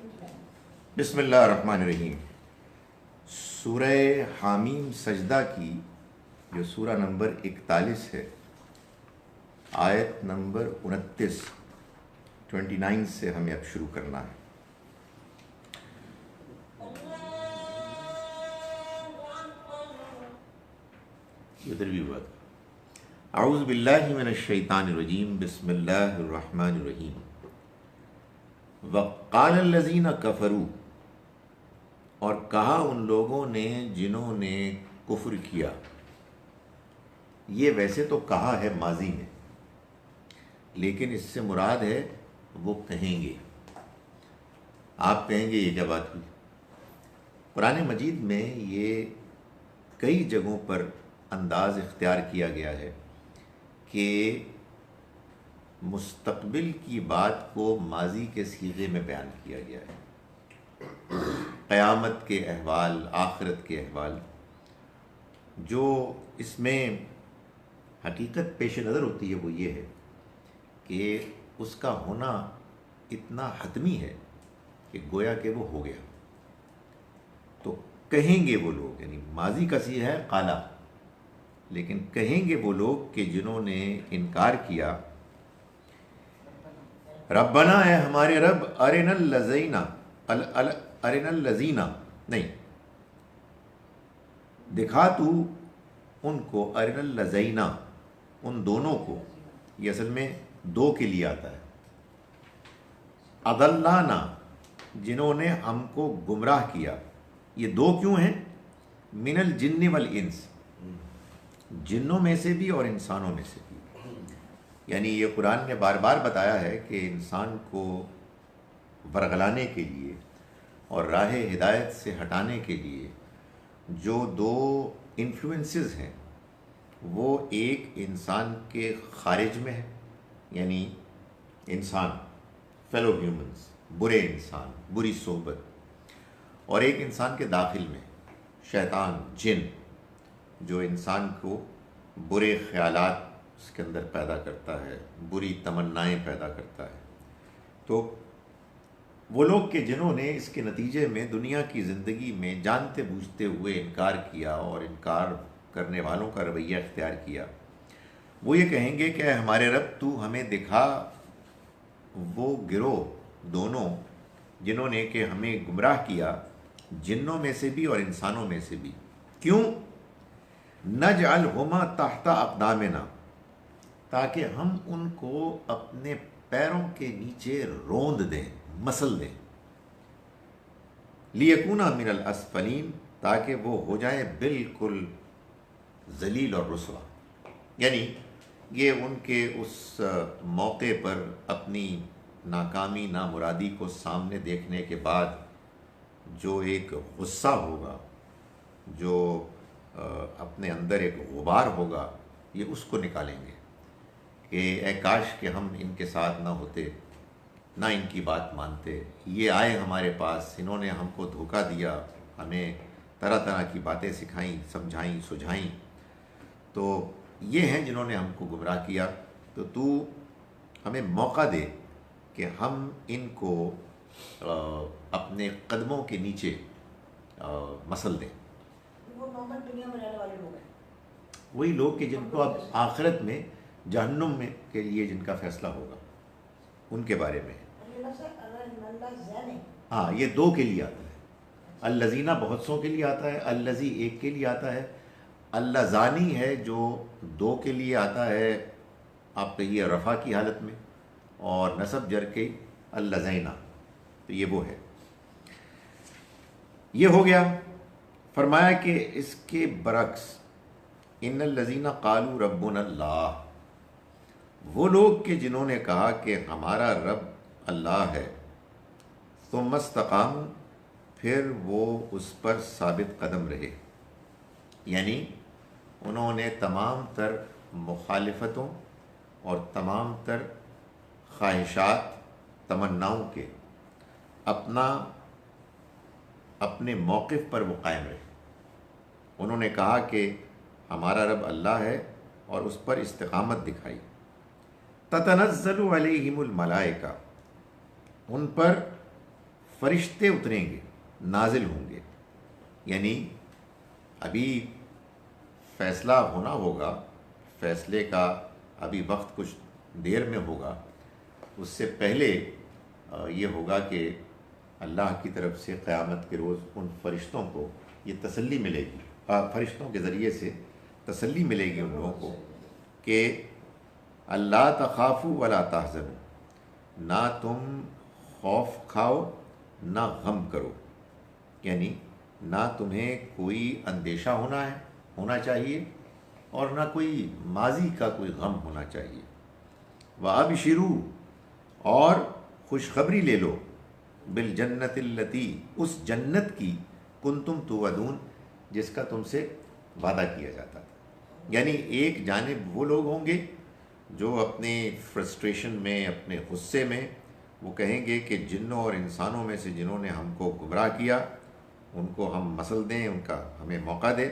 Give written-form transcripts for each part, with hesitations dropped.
بسم اللہ الرحمن الرحیم۔ سورہ حامیم سجدہ کی جو سورہ نمبر 41 ہے، آیت نمبر 29 سے ہمیں اب شروع کرنا ہے۔ ادھر بھی ہوا تھا۔ اعوذ باللہ من الشیطان الرجیم، بسم اللہ الرحمن الرحیم۔ وقال الذین کفروا، اور کہا ان لوگوں نے جنہوں نے کفر کیا۔ یہ ویسے تو کہا ہے ماضی میں، لیکن اس سے مراد ہے وہ کہیں گے۔ آپ کہیں گے یہ کیا بات ہوئی؟ قرآن مجید میں یہ کئی جگہوں پر انداز اختیار کیا گیا ہے کہ مستقبل کی بات کو ماضی کے صیغے میں بیان کیا گیا ہے۔ قیامت کے احوال، آخرت کے احوال، جو اس میں حقیقت پیش نظر ہوتی ہے وہ یہ ہے کہ اس کا ہونا اتنا حتمی ہے کہ گویا کہ وہ ہو گیا۔ تو کہیں گے وہ لوگ، یعنی ماضی کا صیغہ ہے قالا، لیکن کہیں گے وہ لوگ کہ جنہوں نے انکار کیا، ربنا، اے ہمارے رب، ارنا الذین نہیں، دکھا تو ان کو، ارنا الذین، ان دونوں کو، یہ اصل میں دو کے لیے آتا ہے، اضلانا، جنہوں نے ہم کو گمراہ کیا۔ یہ دو کیوں ہیں؟ من الجن والانس، جنوں میں سے بھی اور انسانوں میں سے بھی۔ یعنی یہ قرآن نے بار بار بتایا ہے کہ انسان کو ورغلانے کے لیے اور راہ ہدایت سے ہٹانے کے لیے جو دو انفلوئنسز ہیں، وہ ایک انسان کے خارج میں ہے، یعنی انسان، فیلو ہیومنز، برے انسان، بری صحبت، اور ایک انسان کے داخل میں، شیطان، جن، جو انسان کو برے خیالات اس کے اندر پیدا کرتا ہے، بری تمنائیں پیدا کرتا ہے۔ تو وہ لوگ کہ جنہوں نے اس کے نتیجے میں دنیا کی زندگی میں جانتے بوجھتے ہوئے انکار کیا اور انکار کرنے والوں کا رویہ اختیار کیا، وہ یہ کہیں گے کہ اے ہمارے رب، تو ہمیں دکھا وہ گروہ دونوں جنہوں نے کہ ہمیں گمراہ کیا، جنوں میں سے بھی اور انسانوں میں سے بھی۔ کیوں؟ نجعلہما تحت اقدامنا، تاکہ ہم ان کو اپنے پیروں کے نیچے روند دیں، مسل دیں، لیکونا من الاسفلین، تاکہ وہ ہو جائیں بالکل ذلیل اور رسوا۔ یعنی یہ ان کے اس موقع پر اپنی ناکامی، نامرادی کو سامنے دیکھنے کے بعد جو ایک غصہ ہوگا، جو اپنے اندر ایک غبار ہوگا، یہ اس کو نکالیں گے کہ اے کاش کہ ہم ان کے ساتھ نہ ہوتے، نہ ان کی بات مانتے، یہ آئے ہمارے پاس، انہوں نے ہم کو دھوکہ دیا، ہمیں طرح طرح کی باتیں سکھائیں، سمجھائیں، سجھائیں، تو یہ ہیں جنہوں نے ہم کو گمراہ کیا۔ تو ہمیں موقع دے کہ ہم ان کو اپنے قدموں کے نیچے مسل دیں۔ وہ نارمل دنیا میں رہنے والے لوگ ہیں، وہی لوگ کہ جن کو اب آخرت میں جہنم میں کے لیے جن کا فیصلہ ہوگا، ان کے بارے میں۔ ہاں، یہ دو کے لیے آتا ہے، الذین بہت سو کے لیے آتا ہے، الذی ایک کے لیے آتا ہے، اللذانی ہے جو دو کے لیے آتا ہے، آپ کہیے رفع کی حالت میں، اور نصب جر کے اللذینہ، تو یہ وہ ہے۔ یہ ہو گیا۔ فرمایا کہ اس کے برعکس، ان الذین قالوا ربنا اللہ، وہ لوگ کہ جنہوں نے کہا کہ ہمارا رب اللہ ہے، ثم استقاموا، پھر وہ اس پر ثابت قدم رہے، یعنی انہوں نے تمام تر مخالفتوں اور تمام تر خواہشات، تمناؤں کے اپنے موقف پر وہ قائم رہے۔ انہوں نے کہا کہ ہمارا رب اللہ ہے اور اس پر استقامت دکھائی۔ تتنزل علیہم الملائکہ، ان پر فرشتے اتریں گے، نازل ہوں گے، یعنی ابھی فیصلہ ہونا ہوگا، فیصلے کا ابھی وقت کچھ دیر میں ہوگا، اس سے پہلے یہ ہوگا کہ اللہ کی طرف سے قیامت کے روز ان فرشتوں کو یہ تسلی ملے گی، فرشتوں کے ذریعے سے تسلی ملے گی ان لوگوں کو کہ اللہ تخافوا ولا تحزنوا، نہ تم خوف کھاؤ نہ غم کرو، یعنی نہ تمہیں کوئی اندیشہ ہونا چاہیے اور نہ کوئی ماضی کا کوئی غم ہونا چاہیے۔ وَأَبْشِرُوا، اور خوشخبری لے لو، بالجنت التی، اس جنت کی، کنتم توعدون، جس کا تم سے وعدہ کیا جاتا تھا۔ یعنی ایک جانب وہ لوگ ہوں گے جو اپنے فرسٹریشن میں، اپنے غصے میں وہ کہیں گے کہ جنوں اور انسانوں میں سے جنہوں نے ہم کو گمراہ کیا ان کو ہم مسل دیں، ان کا ہمیں موقع دیں۔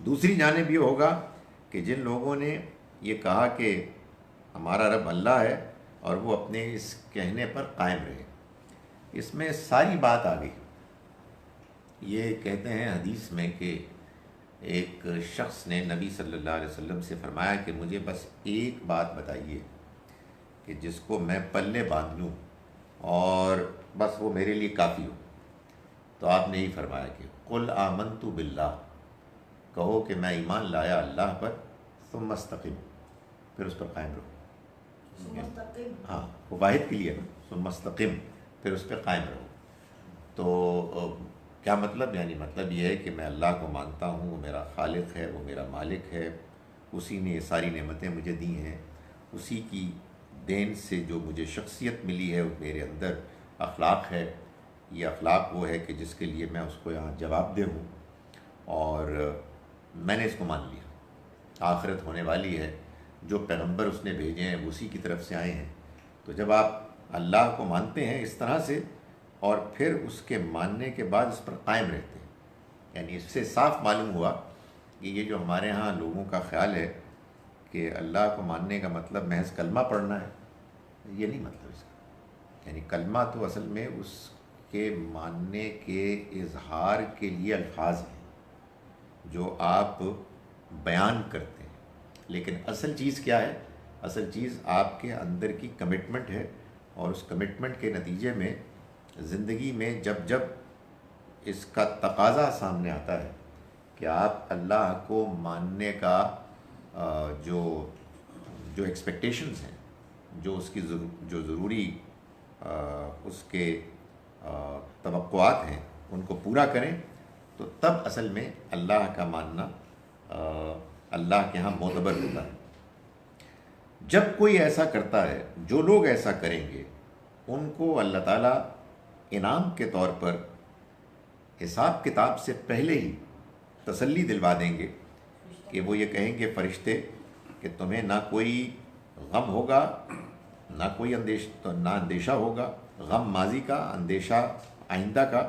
دوسری جانب یہ ہوگا کہ جن لوگوں نے یہ کہا کہ ہمارا رب اللہ ہے اور وہ اپنے اس کہنے پر قائم رہے۔ اس میں ساری بات آ گئی۔ یہ کہتے ہیں حدیث میں کہ ایک شخص نے نبی صلی اللہ علیہ وسلم سے فرمایا کہ مجھے بس ایک بات بتائیے کہ جس کو میں پلے باندھ لوں اور بس وہ میرے لیے کافی ہو۔ تو آپ نے ہی فرمایا کہ قل آمنت باللہ، کہو کہ میں ایمان لایا اللہ پر، ثم استقم، پھر اس پر قائم رہو۔ ہاں، وہ واحد کے لیے نا، ثم استقم، پھر اس پہ قائم رہو۔ تو کیا مطلب؟ یعنی مطلب یہ ہے کہ میں اللہ کو مانتا ہوں، وہ میرا خالق ہے، وہ میرا مالک ہے، اسی نے یہ ساری نعمتیں مجھے دی ہیں، اسی کی دین سے جو مجھے شخصیت ملی ہے، وہ میرے اندر اخلاق ہے، یہ اخلاق وہ ہے کہ جس کے لیے میں اس کو یہاں جواب دہ ہوں، اور میں نے اس کو مان لیا۔ آخرت ہونے والی ہے، جو پیغمبر اس نے بھیجے ہیں وہ اسی کی طرف سے آئے ہیں۔ تو جب آپ اللہ کو مانتے ہیں اس طرح سے اور پھر اس کے ماننے کے بعد اس پر قائم رہتے ہیں، یعنی اس سے صاف معلوم ہوا کہ یہ جو ہمارے ہاں لوگوں کا خیال ہے کہ اللہ کو ماننے کا مطلب محض کلمہ پڑھنا ہے، یہ نہیں مطلب اس کا۔ یعنی کلمہ تو اصل میں اس کے ماننے کے اظہار کے لیے الفاظ ہیں جو آپ بیان کرتے ہیں، لیکن اصل چیز کیا ہے؟ اصل چیز آپ کے اندر کی کمٹمنٹ ہے، اور اس کمٹمنٹ کے نتیجے میں زندگی میں جب جب اس کا تقاضا سامنے آتا ہے کہ آپ اللہ کو ماننے کا جو ایکسپیکٹیشنز ہیں، جو اس کی جو ضروری اس کے توقعات ہیں، ان کو پورا کریں، تو تب اصل میں اللہ کا ماننا اللہ کے ہاں معتبر ہوتا ہے۔ جب کوئی ایسا کرتا ہے، جو لوگ ایسا کریں گے ان کو اللہ تعالیٰ انعام کے طور پر حساب کتاب سے پہلے ہی تسلی دلوا دیں گے کہ وہ یہ کہیں گے فرشتے کہ تمہیں نہ کوئی غم ہوگا، نہ کوئی اندیشہ ہوگا، غم ماضی کا، اندیشہ آئندہ کا،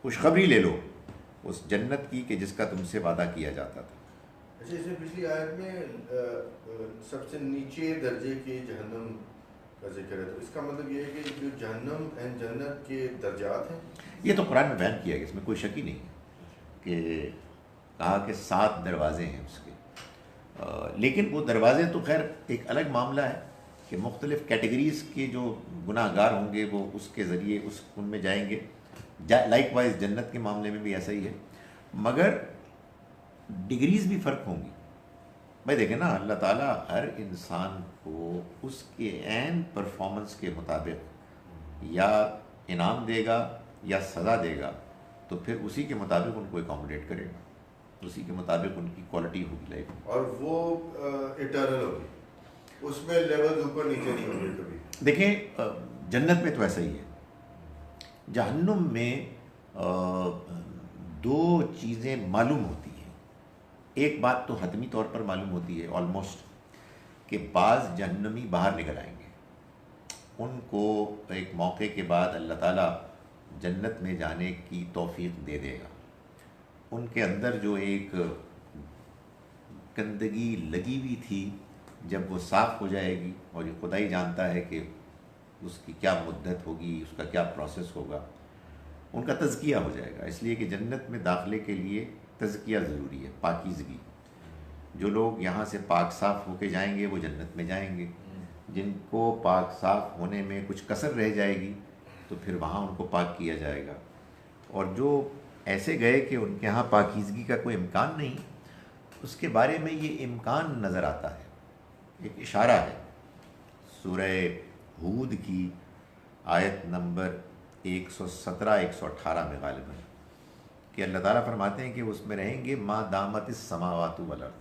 خوشخبری لے لو اس جنت کی کہ جس کا تم سے وعدہ کیا جاتا تھا۔ اچھا، اس میں پچھلی آیت میں سب سے نیچے درجے کی جہنم کا ذکر ہے، تو اس کا مطلب یہ ہے کہ جو جہنم اینڈ جنت کے درجات ہیں، یہ تو قرآن میں بیان کیا گیا، اس میں کوئی شک ہی نہیں ہے کہ کہا کہ 7 دروازے ہیں اس کے، لیکن وہ دروازے تو خیر ایک الگ معاملہ ہے کہ مختلف کیٹیگریز کے جو گناہ گار ہوں گے وہ اس کے ذریعے ان میں جائیں گے۔ لائک وائز جنت کے معاملے میں بھی ایسا ہی ہے، مگر ڈگریز بھی فرق ہوں گی۔ بھائی دیکھیں نا، اللہ تعالیٰ ہر انسان کو اس کے عین پرفارمنس کے مطابق یا انعام دے گا یا سزا دے گا، تو پھر اسی کے مطابق ان کو اکاموڈیٹ کرے گا، اسی کے مطابق ان کی کوالٹی ہوگی لائف، اور وہ اٹرنل ہوگی، اس میں لیول اوپر نیچے نہیں ہوگی کبھی۔ دیکھیں جنت میں تو ایسا ہی ہے، جہنم میں 2 چیزیں معلوم ہوتی ہیں۔ ایک بات تو حتمی طور پر معلوم ہوتی ہے آلموسٹ، کہ بعض جہنمی باہر نکل آئیں گے، ان کو ایک موقع کے بعد اللہ تعالیٰ جنت میں جانے کی توفیق دے دے گا۔ ان کے اندر جو ایک گندگی لگی ہوئی تھی، جب وہ صاف ہو جائے گی، اور یہ خدا ہی جانتا ہے کہ اس کی کیا مدت ہوگی، اس کا کیا پروسیس ہوگا، ان کا تزکیہ ہو جائے گا، اس لیے کہ جنت میں داخلے کے لیے تزکیہ ضروری ہے، پاکیزگی۔ جو لوگ یہاں سے پاک صاف ہو کے جائیں گے وہ جنت میں جائیں گے، جن کو پاک صاف ہونے میں کچھ کسر رہ جائے گی تو پھر وہاں ان کو پاک کیا جائے گا، اور جو ایسے گئے کہ ان کے ہاں پاکیزگی کا کوئی امکان نہیں، اس کے بارے میں یہ امکان نظر آتا ہے، ایک اشارہ ہے سورہ ہود کی آیت نمبر 117-118 میں غالباً، کہ اللہ تعالیٰ فرماتے ہیں کہ اس میں رہیں گے ما دامت السماوات والارض،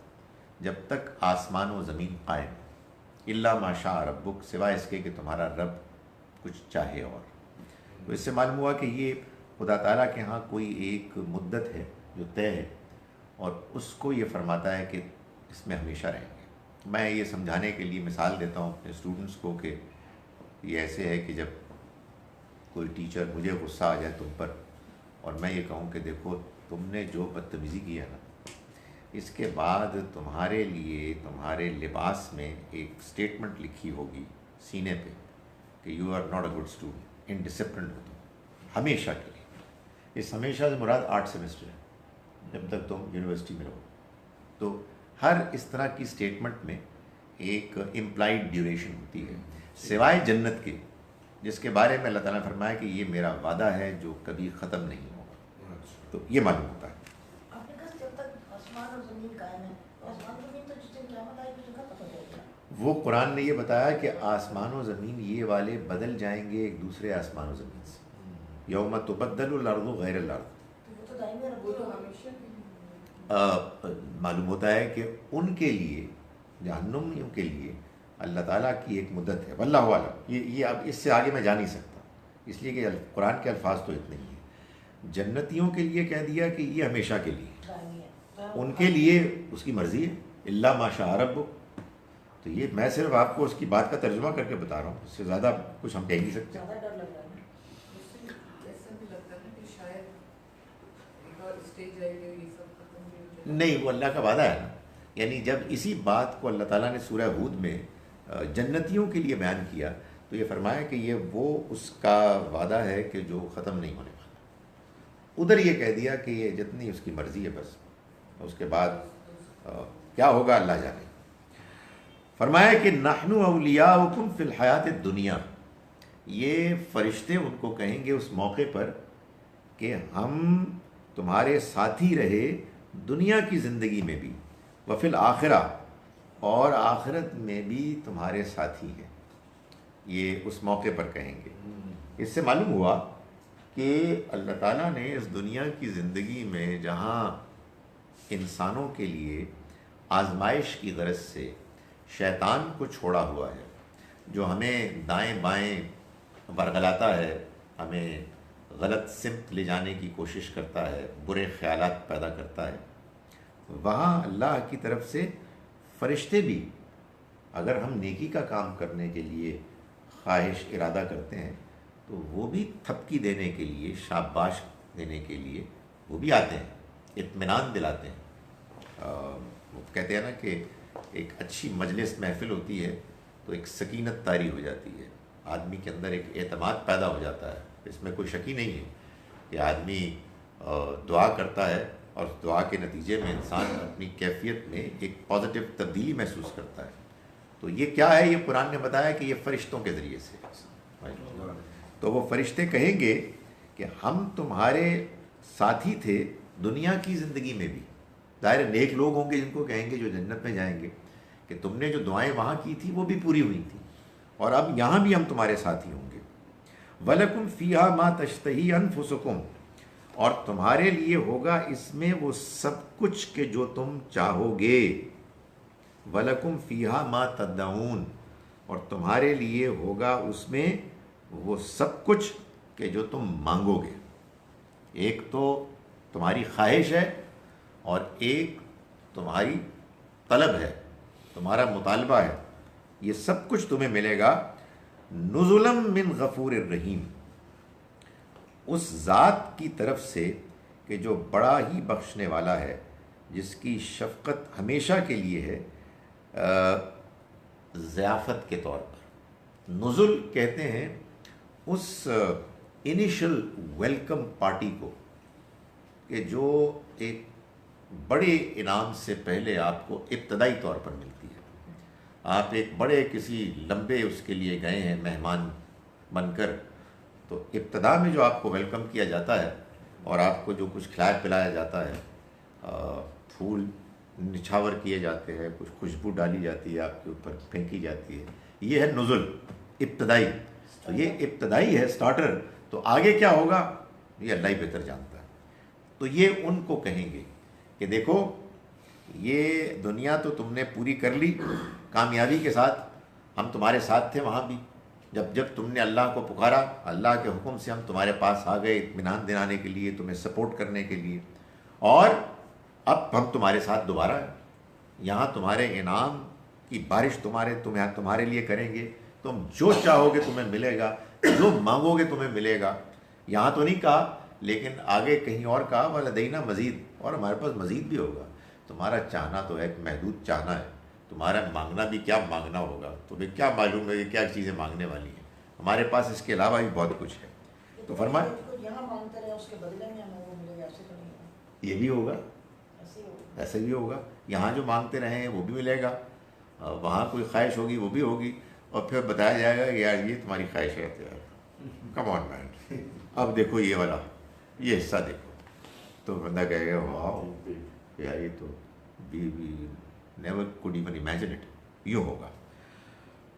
جب تک آسمان و زمین قائم، الا ما شاء ربک، سوائے اس کے کہ تمہارا رب کچھ چاہے۔ اور تو اس سے معلوم ہوا کہ یہ خدا تعالیٰ کے ہاں کوئی ایک مدت ہے جو طے ہے، اور اس کو یہ فرماتا ہے کہ اس میں ہمیشہ رہیں گے۔ میں یہ سمجھانے کے لیے مثال دیتا ہوں اپنے اسٹوڈنٹس کو کہ یہ ایسے ہے کہ جب کوئی ٹیچر، مجھے غصہ آ جائے تم پر اور میں یہ کہوں کہ دیکھو تم نے جو بدتمیزی کیا نا، اس کے بعد تمہارے لیے تمہارے لباس میں ایک اسٹیٹمنٹ لکھی ہوگی سینے پہ کہ you are not a good student, undisciplined ہو تم ہمیشہ کے لیے۔ اس ہمیشہ سے مراد 8 سیمسٹر ہے، جب تک تم یونیورسٹی میں رہو۔ تو ہر اس طرح کی اسٹیٹمنٹ میں ایک امپلائڈ ڈیوریشن ہوتی ہے، سوائے جنت کے، جس کے بارے میں اللہ تعالیٰ نے فرمایا کہ یہ میرا وعدہ ہے جو کبھی ختم نہیں ہوگا۔ تو یہ معلوم ہوتا ہے۔ آپ نے کہا جب تک آسمان اور زمین قائم ہے، آسمان و زمین تو جس دن قیامت آئے گی اس دن ختم ہو جائے گا۔ وہ قرآن نے یہ بتایا کہ آسمان و زمین یہ والے بدل جائیں گے ایک دوسرے آسمان و زمین سے، یوم تبدل الارض غیر الارض۔ تو وہ تو دائمی اور وہ تو ابدی ہمیشہ معلوم ہوتا ہے کہ ان کے لیے، جہنمیوں کے لیے اللہ تعالیٰ کی ایک مدت ہے، واللہ اعلم۔ یہ اب اس سے آگے میں جا نہیں سکتا، اس لیے کہ قرآن کے الفاظ تو اتنے ہی ہیں۔ جنتیوں کے لیے کہہ دیا کہ یہ ہمیشہ کے لیے، دائمی ہے۔ ان کے لیے اس کی مرضی ہے، الا ما شاء ربک۔ تو یہ میں صرف آپ کو اس کی بات کا ترجمہ کر کے بتا رہا ہوں، اس سے زیادہ کچھ ہم کہہ نہیں سکتے۔ زیادہ ڈر لگ رہا ہے۔ اس سے ایسا بھی لگتا ہے نا کہ شاید ایک اور اسٹیج آئے گی، یہ سب ختم بھی ہو جائے۔ نہیں، وہ اللہ کا وعدہ ہے نا، یعنی جب اسی بات کو اللہ تعالیٰ نے سورہ ہود میں جنتیوں کے لیے بیان کیا تو یہ فرمایا کہ یہ وہ اس کا وعدہ ہے کہ جو ختم نہیں ہونے والا۔ ادھر یہ کہہ دیا کہ یہ جتنی اس کی مرضی ہے بس، اس کے بعد کیا ہوگا اللہ جانے۔ فرمایا کہ نحن اولیاؤکم فی الحیات الدنیا، یہ فرشتے ان کو کہیں گے اس موقع پر کہ ہم تمہارے ساتھی رہے دنیا کی زندگی میں بھی، وفی الآخرہ، اور آخرت میں بھی تمہارے ساتھی ہیں۔ یہ اس موقع پر کہیں گے۔ اس سے معلوم ہوا کہ اللہ تعالیٰ نے اس دنیا کی زندگی میں جہاں انسانوں کے لیے آزمائش کی غرض سے شیطان کو چھوڑا ہوا ہے، جو ہمیں دائیں بائیں ورغلاتا ہے، ہمیں غلط سمت لے جانے کی کوشش کرتا ہے، برے خیالات پیدا کرتا ہے، وہاں اللہ کی طرف سے فرشتے بھی اگر ہم نیکی کا کام کرنے کے لیے خواہش ارادہ کرتے ہیں تو وہ بھی تھپکی دینے کے لیے، شاباش دینے کے لیے وہ بھی آتے ہیں، اطمینان دلاتے ہیں۔ وہ کہتے ہیں نا کہ ایک اچھی مجلس محفل ہوتی ہے تو ایک سکینت طاری ہو جاتی ہے، آدمی کے اندر ایک اعتماد پیدا ہو جاتا ہے۔ اس میں کوئی شک ہی نہیں ہے کہ آدمی دعا کرتا ہے اور اس دعا کے نتیجے میں انسان اپنی کیفیت میں ایک پازیٹیو تبدیلی محسوس کرتا ہے۔ تو یہ کیا ہے؟ یہ قرآن نے بتایا کہ یہ فرشتوں کے ذریعے سے۔ تو وہ فرشتے کہیں گے کہ ہم تمہارے ساتھی تھے دنیا کی زندگی میں بھی۔ ظاہر نیک لوگ ہوں گے جن کو کہیں گے جو جنت میں جائیں گے کہ تم نے جو دعائیں وہاں کی تھی وہ بھی پوری ہوئی تھیں، اور اب یہاں بھی ہم تمہارے ساتھی ہوں گے۔ وَلَكُمْ فِيهَا مَا تَشْتَهِي أَنفُسُكُمْ، اور تمہارے لیے ہوگا اس میں وہ سب کچھ کہ جو تم چاہو گے۔ وَلَكُمْ فِيهَا مَا تَدَّعُونَ، اور تمہارے لیے ہوگا اس میں وہ سب کچھ کہ جو تم مانگو گے۔ ایک تو تمہاری خواہش ہے اور ایک تمہاری طلب ہے، تمہارا مطالبہ ہے، یہ سب کچھ تمہیں ملے گا۔ نزلا من غفور الرحیم، اس ذات کی طرف سے کہ جو بڑا ہی بخشنے والا ہے، جس کی شفقت ہمیشہ کے لیے ہے، ضیافت کے طور پر۔ نزل کہتے ہیں اس انیشل ویلکم پارٹی کو کہ جو ایک بڑے انعام سے پہلے آپ کو ابتدائی طور پر ملتی ہے. آپ ایک بڑے کسی لمبے اس کے لیے گئے ہیں مہمان بن کر, تو ابتدا میں جو آپ کو ویلکم کیا جاتا ہے اور آپ کو جو کچھ کھلایا پلایا جاتا ہے, پھول نچھاور کیے جاتے ہیں, کچھ خوشبو ڈالی جاتی ہے, آپ کے اوپر پھینکی جاتی ہے, یہ ہے نزل ابتدائی. تو یہ ابتدائی ہے, سٹارٹر. تو آگے کیا ہوگا یہ اللہ ہی بہتر جانتا ہے. تو یہ ان کو کہیں گے کہ دیکھو یہ دنیا تو تم نے پوری کر لی کامیابی کے ساتھ, ہم تمہارے ساتھ تھے وہاں بھی, جب تم نے اللہ کو پکارا, اللہ کے حکم سے ہم تمہارے پاس آ گئے اطمینان دلانے کے لیے, تمہیں سپورٹ کرنے کے لیے, اور اب ہم تمہارے ساتھ دوبارہ ہیں. یہاں تمہارے انعام کی بارش تمہارے لیے کریں گے, تم جو چاہو گے تمہیں ملے گا, جو مانگو گے تمہیں ملے گا. یہاں تو نہیں کہا, لیکن آگے کہیں اور کہا وَلَدَيْنَا مزید, اور ہمارے پاس مزید بھی ہوگا. تمہارا چاہنا تو ایک محدود چاہنا ہے, تمہارا مانگنا بھی کیا مانگنا ہوگا, تمہیں کیا معلوم ہے کہ کیا چیزیں مانگنے والی ہیں. ہمارے پاس اس کے علاوہ بھی بہت کچھ ہے. تو فرمایا یہاں مانگتے رہے اس کے بدلے میں ہمیں وہ ملے گا, ایسے تو نہیں ہوگا. یہ بھی ہوگا, ایسے ہی ہوگا. ایسے بھی ہوگا. یہاں جو مانگتے رہے ہیں وہ بھی ملے گا, وہاں کوئی خواہش ہوگی وہ بھی ہوگی, اور پھر بتایا جائے گا کہ یار یہ تمہاری خواہش ہے یار, کم آن مین, اب دیکھو یہ والا یہ حصہ دیکھو. تو بندہ کہے گا واو یار یہ تو never could even imagine it. یہ ہوگا.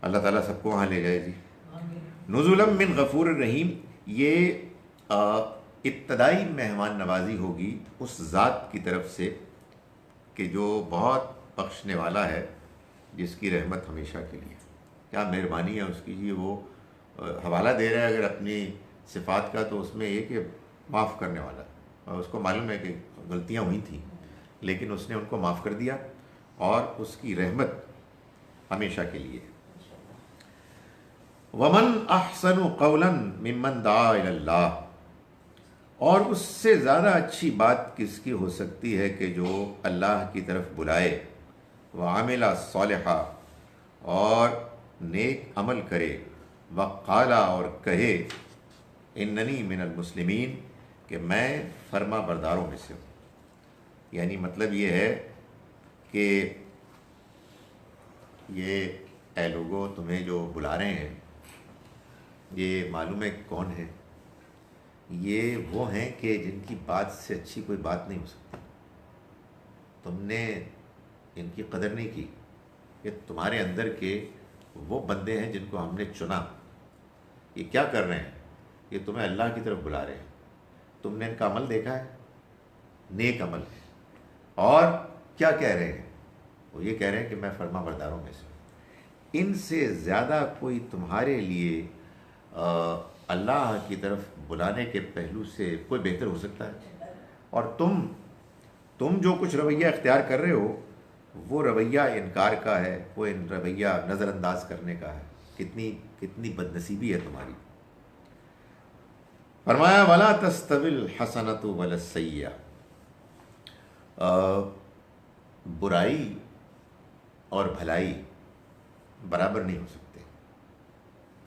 اللہ تعالیٰ سب کو وہاں لے جائے جی. نزلا من غفور الرحیم, یہ ابتدائی مہمان نوازی ہوگی اس ذات کی طرف سے کہ جو بہت بخشنے والا ہے, جس کی رحمت ہمیشہ کے لیے. کیا مہربانی ہے اس کی جی. وہ حوالہ دے رہا ہے اگر اپنی صفات کا, تو اس میں یہ کہ معاف کرنے والا, اور اس کو معلوم ہے کہ غلطیاں ہوئی تھیں لیکن اس نے ان کو معاف کر دیا, اور اس کی رحمت ہمیشہ کے لیے. وَمَنْ أَحْسَنُ قَوْلًا مِمَّنْ دَعَا إِلَى اللَّهِ, اور اس سے زیادہ اچھی بات کس کی ہو سکتی ہے کہ جو اللہ کی طرف بلائے, وَعَمِلَ صَالِحًا, اور نیک عمل کرے, وَقَالَ, اور کہے, اِنَّنِي مِنَ الْمُسْلِمِينَ, کہ میں فرما برداروں میں سے ہوں. یعنی مطلب یہ ہے کہ یہ اے لوگوں تمہیں جو بلا رہے ہیں یہ معلوم ہے کون ہے. یہ وہ ہیں کہ جن کی بات سے اچھی کوئی بات نہیں ہو سکتی. تم نے ان کی قدر نہیں کی. یہ تمہارے اندر کے وہ بندے ہیں جن کو ہم نے چنا. یہ کیا کر رہے ہیں, یہ تمہیں اللہ کی طرف بلا رہے ہیں. تم نے ان کا عمل دیکھا ہے, نیک عمل ہے, اور کیا کہہ رہے ہیں, وہ یہ کہہ رہے ہیں کہ میں فرما برداروں میں سے ہوں. ان سے زیادہ کوئی تمہارے لیے اللہ کی طرف بلانے کے پہلو سے کوئی بہتر ہو سکتا ہے. اور تم جو کچھ رویہ اختیار کر رہے ہو وہ رویہ انکار کا ہے, وہ رویہ نظر انداز کرنے کا ہے. کتنی بدنصیبی ہے تمہاری. فرمایا وَلَا تَسْتَوِي الْحَسَنَةُ وَلَا السَّيِّئَةُ, برائی اور بھلائی برابر نہیں ہو سکتے.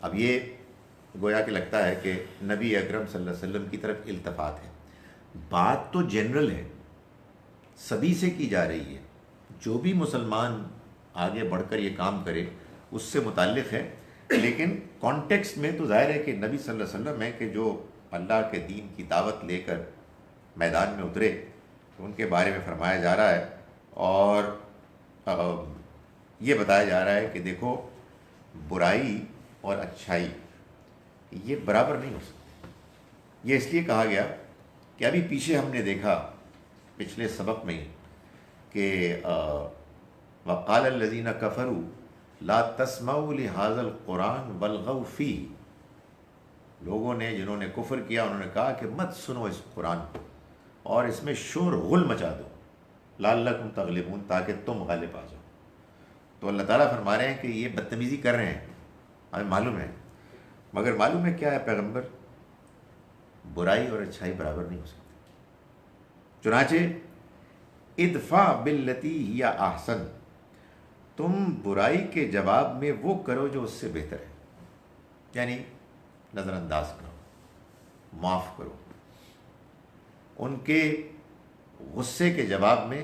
اب یہ گویا کہ لگتا ہے کہ نبی اکرم صلی اللہ علیہ وسلم کی طرف التفات ہے. بات تو جنرل ہے, سبھی سے کی جا رہی ہے. جو بھی مسلمان آگے بڑھ کر یہ کام کرے اس سے متعلق ہے, لیکن کانٹیکسٹ میں تو ظاہر ہے کہ نبی صلی اللہ علیہ وسلم ہے کہ جو اللہ کے دین کی دعوت لے کر میدان میں اترے, تو ان کے بارے میں فرمایا جا رہا ہے. اور یہ بتایا جا رہا ہے کہ دیکھو برائی اور اچھائی یہ برابر نہیں ہو سکتے. یہ اس لیے کہا گیا کہ ابھی پیچھے ہم نے دیکھا پچھلے سبق میں کہ وقال الذین کفروا لا تسمعوا لهذا القرآن والغوا فیہ, لوگوں نے جنہوں نے کفر کیا انہوں نے کہا کہ مت سنو اس قرآن کو اور اس میں شور غل مچا دو, لعلکم تغلبون, تاکہ تم غالب آ جاؤ. تو اللہ تعالیٰ فرما رہے ہیں کہ یہ بدتمیزی کر رہے ہیں, ہمیں معلوم ہے, مگر معلوم ہے کیا ہے پیغمبر, برائی اور اچھائی برابر نہیں ہو سکتی. چنانچہ ادفع باللتی ہی احسن, تم برائی کے جواب میں وہ کرو جو اس سے بہتر ہے, یعنی نظر انداز کرو. معاف کرو. ان کے غصے کے جواب میں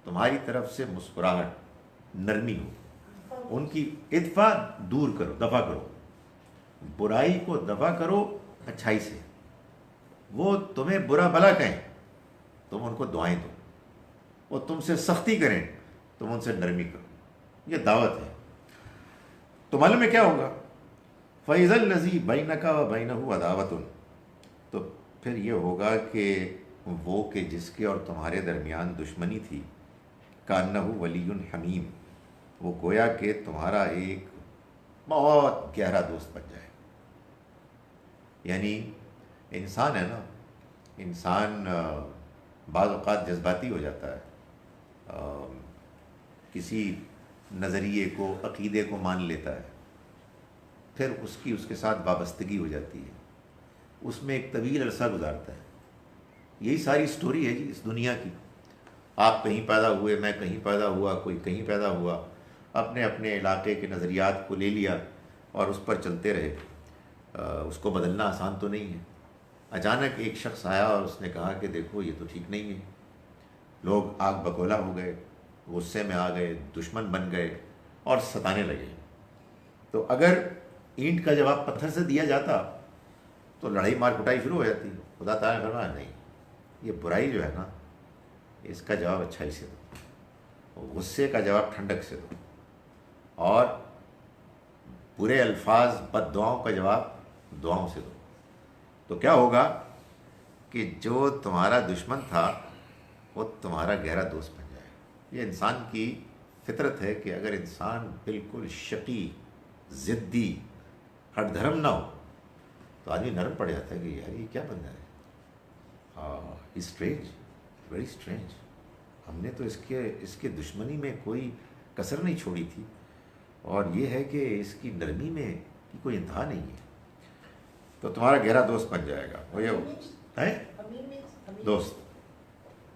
تمہاری طرف سے مسکراہٹ, نرمی ہو. ان کی ادفع دور کرو, دفع کرو, برائی کو دفع کرو اچھائی سے. وہ تمہیں برا بھلا کہیں تم ان کو دعائیں دو, وہ تم سے سختی کریں تم ان سے نرمی کرو. یہ دعوت ہے. تو معلوم ہے کیا ہوگا؟ فَإِذَا الَّذِي بَيْنَكَ وَبَيْنَهُ عَدَاوَةٌ, تو پھر یہ ہوگا کہ وہ کہ جس کے اور تمہارے درمیان دشمنی تھی, كَأَنَّهُ وَلِيٌّ حَمِيمٌ, وہ گویا کہ تمہارا ایک بہت گہرا دوست بن جائے. یعنی انسان ہے نا, انسان بعض اوقات جذباتی ہو جاتا ہے, کسی نظریے کو, عقیدے کو مان لیتا ہے, پھر اس کے ساتھ وابستگی ہو جاتی ہے, اس میں ایک طویل عرصہ گزارتا ہے. یہی ساری سٹوری ہے جی اس دنیا کی. آپ کہیں پیدا ہوئے, میں کہیں پیدا ہوا, کوئی کہیں پیدا ہوا, اپنے اپنے علاقے کے نظریات کو لے لیا اور اس پر چلتے رہے. اس کو بدلنا آسان تو نہیں ہے. اچانک ایک شخص آیا اور اس نے کہا کہ دیکھو یہ تو ٹھیک نہیں ہے. لوگ آگ بگولا ہو گئے, غصے میں آ گئے, دشمن بن گئے اور ستانے لگے. تو اگر اینٹ کا جواب پتھر سے دیا جاتا تو لڑائی مار کٹائی شروع ہو جاتی. خدا تعالیٰ نے فرمایا نہیں, یہ برائی جو ہے نا اس کا جواب اچھائی سے دو, غصے کا جواب ٹھنڈک سے دو, اور برے الفاظ بد دعاؤں کا جواب دعاؤں سے دو. تو کیا ہوگا کہ جو تمہارا دشمن تھا وہ تمہارا گہرا دوست بن جائے. یہ انسان کی فطرت ہے کہ اگر انسان بالکل شقی, ضدی, ہٹ دھرم نہ ہو تو آدمی نرم پڑ جاتا ہے کہ یار یہ کیا بن جائے. Strange, very strange. ہم نے تو اس کے دشمنی میں کوئی کسر نہیں چھوڑی تھی, اور یہ ہے کہ اس کی نرمی میں کی کوئی انتہا نہیں ہے. تو تمہارا گہرا دوست بن جائے گا. وہ یہ ہے دوست,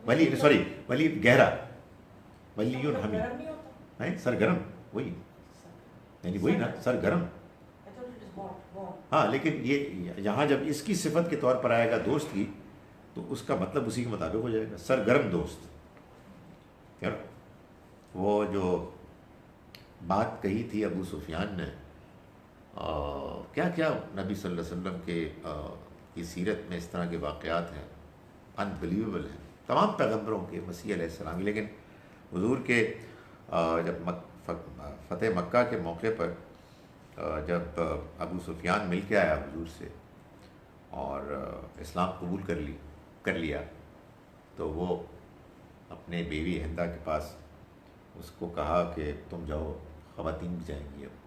ولی, سوری ولی گہرا, ولیون حمید ہے, سرگرم, وہی یعنی وہی نا, سرگرم. ہاں لیکن یہ یہاں جب اس کی صفت کے طور پر آئے گا دوست کی, تو اس کا مطلب اسی کے مطابق ہو جائے گا, سرگرم دوست. وہ جو بات کہی تھی ابو سفیان نے, کیا کیا نبی صلی اللہ علیہ وسلم کے کی سیرت میں اس طرح کے واقعات ہیں, انبلیویبل ہیں, تمام پیغمبروں کے, مسیح علیہ السلام. لیکن حضور کے جب فتح مکہ کے موقع پر جب ابو سفیان مل کے آیا حضور سے اور اسلام قبول کر لیا, تو وہ اپنے بیوی ہندا کے پاس اس کو کہا کہ تم جاؤ, خواتین بھی جائیں گی اب.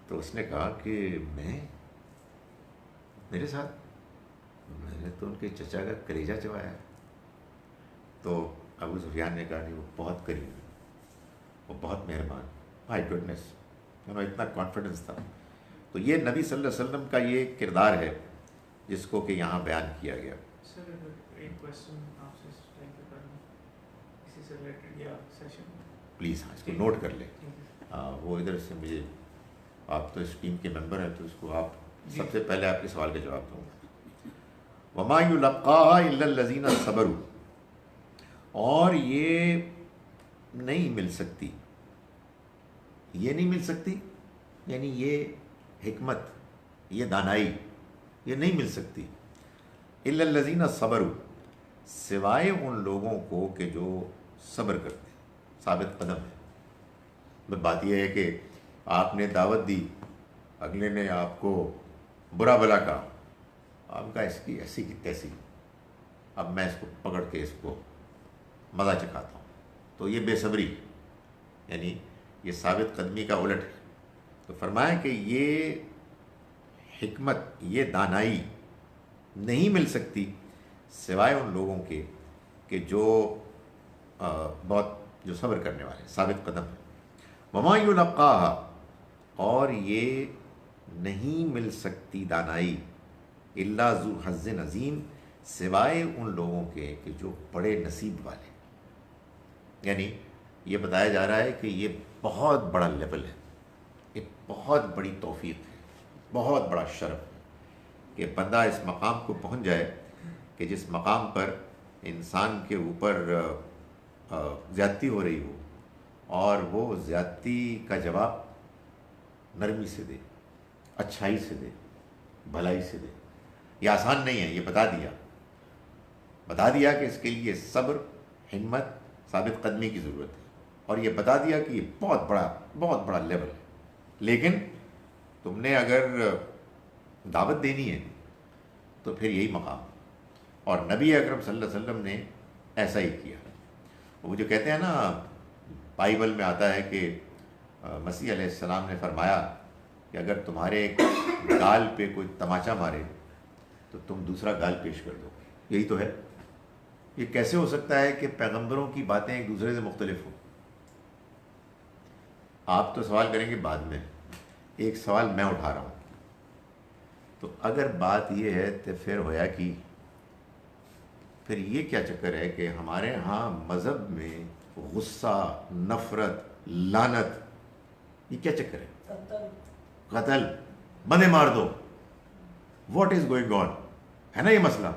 تو اس نے کہا کہ میرے ساتھ, میں نے تو ان کے چچا کا کلیجہ چبایا. تو ابو سفیان نے کہا نہیں, وہ بہت قریب, وہ بہت مہربان. مائی گڈنس, اتنا کانفیڈنس تھا. تو یہ نبی صلی اللہ علیہ وسلم کا یہ کردار ہے جس کو کہ یہاں بیان کیا گیا. سر ایک کویسچن آپ سے اسی سے ریلیٹڈ یا سیشن پلیز ہاں اس کو نوٹ کر لیں. وہ ادھر سے مجھے, آپ تو اس ٹیم کے ممبر ہیں تو اس کو آپ سب سے پہلے آپ کے سوال کا جواب دوں گا. وما یلقاها الا الذین صبروا, اور یہ نہیں مل سکتی, یہ نہیں مل سکتی یعنی یہ حکمت, یہ دانائی, یہ نہیں مل سکتی الا الذین صبروا, سوائے ان لوگوں کو کہ جو صبر کرتے ہیں, ثابت قدم ہے. بات یہ ہے کہ آپ نے دعوت دی, اگلے نے آپ کو برا بھلا کہا, آپ کا اس کی ایسی کی تیسی, اب میں اس کو پکڑ کے اس کو مزہ چکھاتا ہوں. تو یہ بے صبری, یعنی یہ ثابت قدمی کا الٹ ہے. تو فرمایا کہ یہ حکمت, یہ دانائی نہیں مل سکتی سوائے ان لوگوں کے کہ جو جو صبر کرنے والے, ثابت قدم ہے. وما یلقاها, اور یہ نہیں مل سکتی دانائی الا ذو حظ عظیم, سوائے ان لوگوں کے کہ جو بڑے نصیب والے. یعنی یہ بتایا جا رہا ہے کہ یہ بہت بڑا لیول ہے, یہ بہت بڑی توفیق ہے, بہت بڑا شرف ہے کہ بندہ اس مقام کو پہنچ جائے کہ جس مقام پر انسان کے اوپر زیادتی ہو رہی ہو اور وہ زیادتی کا جواب نرمی سے دے، اچھائی سے دے، بھلائی سے دے. یہ آسان نہیں ہے، یہ بتا دیا کہ اس کے لیے صبر، ہمت، ثابت قدمی کی ضرورت ہے، اور یہ بتا دیا کہ یہ بہت بڑا لیول ہے. لیکن تم نے اگر دعوت دینی ہے تو پھر یہی مقام. اور نبی اکرم صلی اللہ علیہ وسلم نے ایسا ہی کیا. وہ جو کہتے ہیں نا، بائبل میں آتا ہے کہ مسیح علیہ السلام نے فرمایا کہ اگر تمہارے گال پہ کوئی تماچا مارے تو تم دوسرا گال پیش کر دو. یہی تو ہے. یہ کیسے ہو سکتا ہے کہ پیغمبروں کی باتیں ایک دوسرے سے مختلف ہوں؟ آپ تو سوال کریں گے بعد میں، ایک سوال میں اٹھا رہا ہوں. تو اگر بات یہ ہے تو پھر ہویا کہ پھر یہ کیا چکر ہے کہ ہمارے ہاں مذہب میں غصہ، نفرت، لعنت، یہ کیا چکر ہے؟ قتل، بندے مار دو. What is going on? ہے نا یہ مسئلہ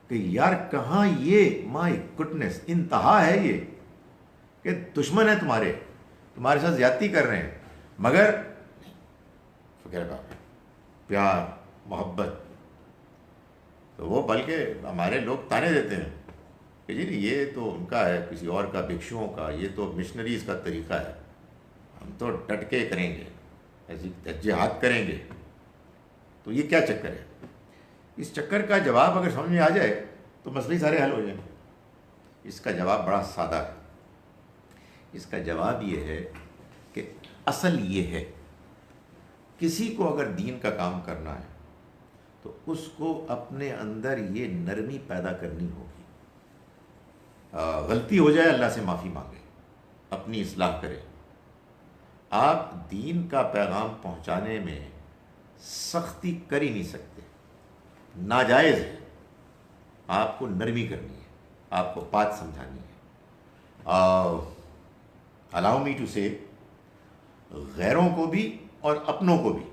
کہ یار کہاں یہ مائی گڈنس انتہا ہے یہ کہ دشمن ہے تمہارے ساتھ زیادتی کر رہے ہیں، مگر فکر بات پیار، محبت. تو وہ بلکہ ہمارے لوگ تانے دیتے ہیں کہ جی یہ تو ان کا ہے، کسی اور کا، بھکشوؤں کا، یہ تو مشنریز کا طریقہ ہے، ہم تو ڈٹ کے کریں گے، ایسی جہاد کریں گے. تو یہ کیا چکر ہے؟ اس چکر کا جواب اگر سمجھ میں آ جائے تو مسئلے سارے حل ہو جائیں. اس کا جواب بڑا سادہ ہے. اس کا جواب یہ ہے کہ اصل یہ ہے، کسی کو اگر دین کا کام کرنا ہے تو اس کو اپنے اندر یہ نرمی پیدا کرنی ہوگی. غلطی ہو جائے اللہ سے معافی مانگے، اپنی اصلاح کرے. آپ دین کا پیغام پہنچانے میں سختی کر ہی نہیں سکتے، ناجائز ہے. آپ کو نرمی کرنی ہے، آپ کو بات سمجھانی ہے. الاؤ می ٹو سے غیروں کو بھی اور اپنوں کو بھی.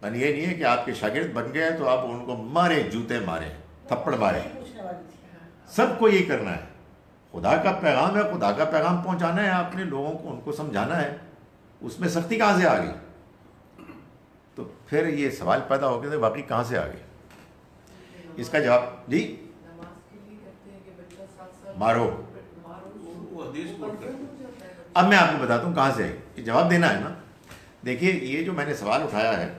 یعنی یہ نہیں ہے کہ آپ کے شاگرد بن گئے تو آپ ان کو مارے، جوتے مارے، تھپڑ مارے. پوچھنے والی تھی. سب کو یہی کرنا ہے. خدا کا پیغام ہے، خدا کا پیغام پہنچانا ہے، آپ نے لوگوں کو ان کو سمجھانا ہے. اس میں سختی کہاں سے آ گئی؟ تو پھر یہ سوال پیدا ہو گیا کہ واقعی کہاں سے آ گئی. اس کا جواب جی نماز کے لیے کہتے ہیں کہ بچہ 7 سال مارو. وہ حدیث کوٹ کرتے ہیں. اب میں آپ کو بتاتا ہوں کہاں سے آئی. یہ جواب دینا ہے نا. دیکھیے یہ جو میں نے سوال اٹھایا ہے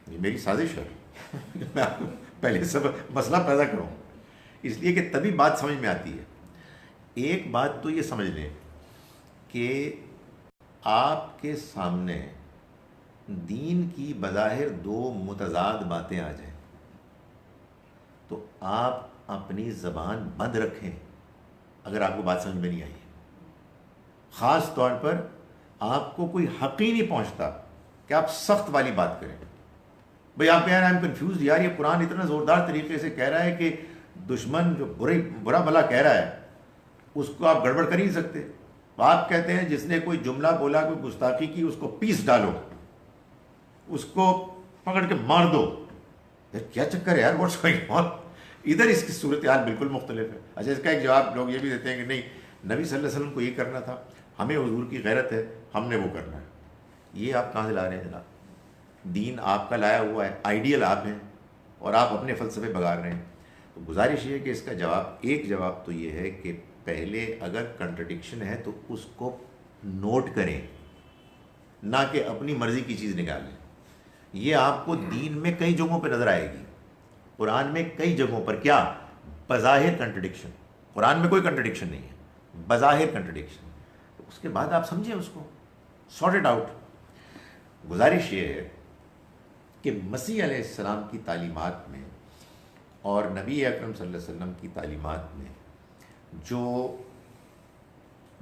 یہ میری سازش ہے. میں آپ کو پہلے سب مسئلہ پیدا کروں اس لیے کہ تبھی بات سمجھ میں آتی ہے. ایک بات تو یہ سمجھ لیں کہ آپ کے سامنے دین کی بظاہر دو متضاد باتیں آ جائیں تو آپ اپنی زبان بند رکھیں اگر آپ کو بات سمجھ میں نہیں آئی. خاص طور پر آپ کو کوئی حق ہی نہیں پہنچتا کہ آپ سخت والی بات کریں. بھئی آپ کہہ رہے ہیں آئی ایم کنفیوزڈ، یار یہ قرآن اتنا زوردار طریقے سے کہہ رہا ہے کہ دشمن جو برا بھلا کہہ رہا ہے اس کو آپ گڑبڑ کر ہی نہیں سکتے. آپ کہتے ہیں جس نے کوئی جملہ بولا، کوئی گستاخی کی، اس کو پیس ڈالو، اس کو پکڑ کے مار دو. کیا چکر ہے یار، واٹس گوئنگ آن؟ ادھر اس کی صورتحال بالکل مختلف ہے. اچھا اس کا ایک جواب لوگ یہ بھی دیتے ہیں کہ نہیں، نبی صلی اللہ علیہ وسلم کو یہ کرنا تھا، ہمیں حضور کی غیرت ہے، ہم نے وہ کرنا ہے. یہ آپ کہاں سے لا رہے ہیں جناب؟ دین آپ کا لایا ہوا ہے، آئیڈیل آپ ہیں اور آپ اپنے فلسفے بگاڑ رہے ہیں. تو گزارش یہ ہے کہ اس کا جواب، ایک جواب تو یہ ہے کہ پہلے اگر کنٹرڈکشن ہے تو اس کو نوٹ کریں، نہ کہ اپنی مرضی کی چیز نکالیں. یہ آپ کو دین میں کئی جگہوں پہ نظر آئے گی، قرآن میں کئی جگہوں پر. کیا؟ بظاہر کنٹرڈکشن. قرآن میں کوئی کنٹرڈکشن نہیں ہے، بظاہر کنٹرڈکشن. تو اس کے بعد آپ سمجھیں اس کو، سارٹ اٹ آؤٹ. گزارش یہ ہے کہ مسیح علیہ السلام کی تعلیمات میں اور نبی اکرم صلی اللہ علیہ وسلم کی تعلیمات میں جو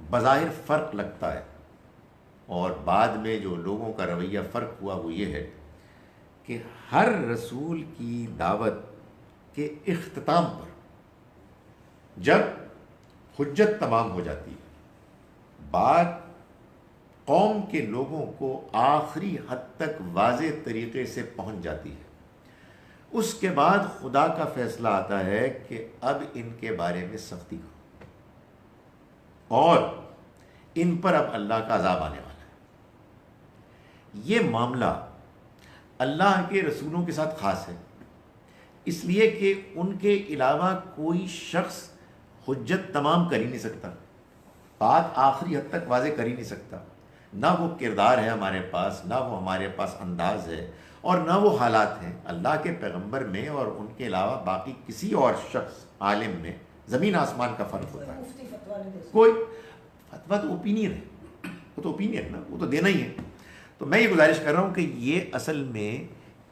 بظاہر فرق لگتا ہے اور بعد میں جو لوگوں کا رویہ فرق ہوا وہ یہ ہے کہ ہر رسول کی دعوت کے اختتام پر جب حجت تمام ہو جاتی ہے، بات قوم کے لوگوں کو آخری حد تک واضح طریقے سے پہنچ جاتی ہے، اس کے بعد خدا کا فیصلہ آتا ہے کہ اب ان کے بارے میں سختی کرو اور ان پر اب اللہ کا عذاب آنے والا ہے۔ یہ معاملہ اللہ کے رسولوں کے ساتھ خاص ہے، اس لیے کہ ان کے علاوہ کوئی شخص حجت تمام کر ہی نہیں سکتا، بات آخری حد تک واضح کر ہی نہیں سکتا، نہ وہ کردار ہے ہمارے پاس، نہ وہ ہمارے پاس انداز ہے، اور نہ وہ حالات ہیں۔ اللہ کے پیغمبر میں اور ان کے علاوہ باقی کسی اور شخص عالم میں زمین آسمان کا فرق ہوتا ہے۔ مفتی فتویٰ نہیں دے سکتے۔ کوئی فتویٰ تو اوپینین ہے، وہ تو اوپینین نا، وہ تو دینا ہی ہے۔ تو میں یہ گزارش کر رہا ہوں کہ یہ اصل میں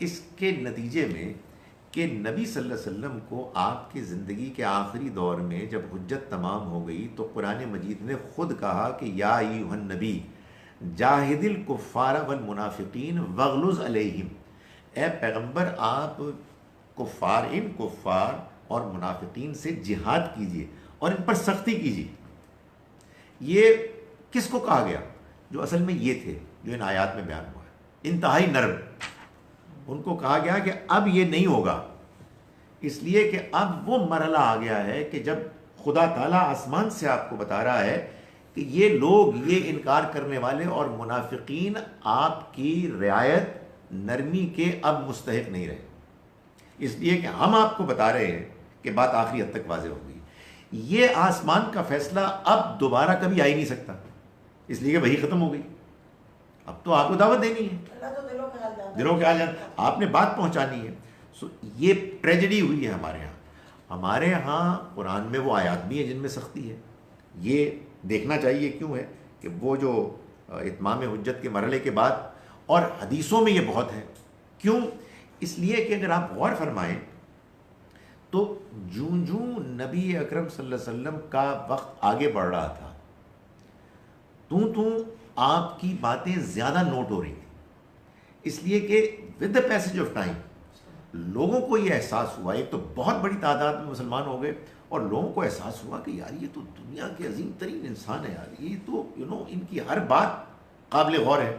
اس کے نتیجے میں کہ نبی صلی اللہ علیہ وسلم کو آپ کی زندگی کے آخری دور میں جب حجت تمام ہو گئی تو قرآن مجید نے خود کہا کہ یا ایھا النبی جاہد الکفار والمنافقین واغلظ علیہم، اے پیغمبر آپ ان کفار اور منافقین سے جہاد کیجیے اور ان پر سختی کیجیے۔ یہ کس کو کہا گیا؟ جو اصل میں یہ تھے جو ان آیات میں بیان ہوا ہے، انتہائی نرم۔ ان کو کہا گیا کہ اب یہ نہیں ہوگا، اس لیے کہ اب وہ مرحلہ آ گیا ہے کہ جب خدا تعالیٰ آسمان سے آپ کو بتا رہا ہے کہ یہ لوگ، یہ انکار کرنے والے اور منافقین آپ کی رعایت نرمی کے اب مستحق نہیں رہے، اس لیے کہ ہم آپ کو بتا رہے ہیں کہ بات آخری حد تک واضح ہو گئی۔ یہ آسمان کا فیصلہ اب دوبارہ کبھی آ ہی نہیں سکتا، اس لیے کہ وہی ختم ہو گئی، اب تو آپ کو دعوت دینی ہے، اللہ تو دلوں کے حال جانتا ہے۔ دلوں کے حال جانتا، آپ نے بات پہنچانی ہے۔ سو یہ ٹریجڈی ہوئی ہے ہمارے ہاں۔ ہمارے ہاں قرآن میں وہ آیات بھی ہیں جن میں سختی ہے، یہ دیکھنا چاہیے کیوں ہے کہ وہ جو اتمام حجت کے مرحلے کے بعد، اور حدیثوں میں یہ بہت ہے۔ کیوں؟ اس لیے کہ اگر آپ غور فرمائیں تو جوں نبی اکرم صلی اللہ علیہ وسلم کا وقت آگے بڑھ رہا تھا تو آپ کی باتیں زیادہ نوٹ ہو رہی تھیں، اس لیے کہ with the passage of time لوگوں کو یہ احساس ہوا، ایک تو بہت بڑی تعداد میں مسلمان ہو گئے اور لوگوں کو احساس ہوا کہ یار یہ تو دنیا کے عظیم ترین انسان ہے یار، یہ تو ان کی ہر بات قابل غور ہے۔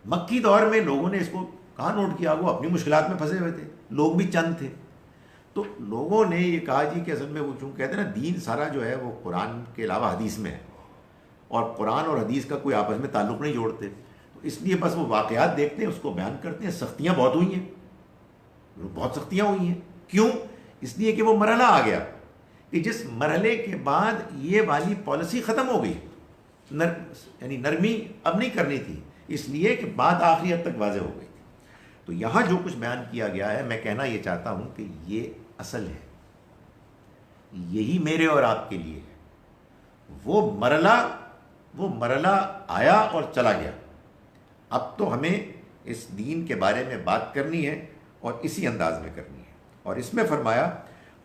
مکی دور میں لوگوں نے اس کو کہاں نوٹ کیا، وہ اپنی مشکلات میں پھنسے ہوئے تھے، لوگ بھی چند تھے، تو لوگوں نے یہ کہا جی کہ اصل میں وہ چونکہ کہتے ہیں نا دین سارا جو ہے وہ قرآن کے علاوہ حدیث میں ہے، اور قرآن اور حدیث کا کوئی آپس میں تعلق نہیں جوڑتے، تو اس لیے بس وہ واقعات دیکھتے ہیں، اس کو بیان کرتے ہیں۔ سختیاں بہت ہوئی ہیں، بہت سختیاں ہوئی ہیں، کیوں؟ اس لیے کہ وہ مرحلہ آ گیا کہ جس مرحلے کے بعد یہ والی پالیسی ختم ہو گئی، یعنی نرمی اب نہیں کرنی تھی، اس لیے کہ بات آخری حد تک واضح ہو گئی تھی۔ تو یہاں جو کچھ بیان کیا گیا ہے، میں کہنا یہ چاہتا ہوں کہ یہ اصل ہے، یہی میرے اور آپ کے لیے ہے۔ وہ مرحلہ آیا اور چلا گیا، اب تو ہمیں اس دین کے بارے میں بات کرنی ہے اور اسی انداز میں کرنی ہے۔ اور اس میں فرمایا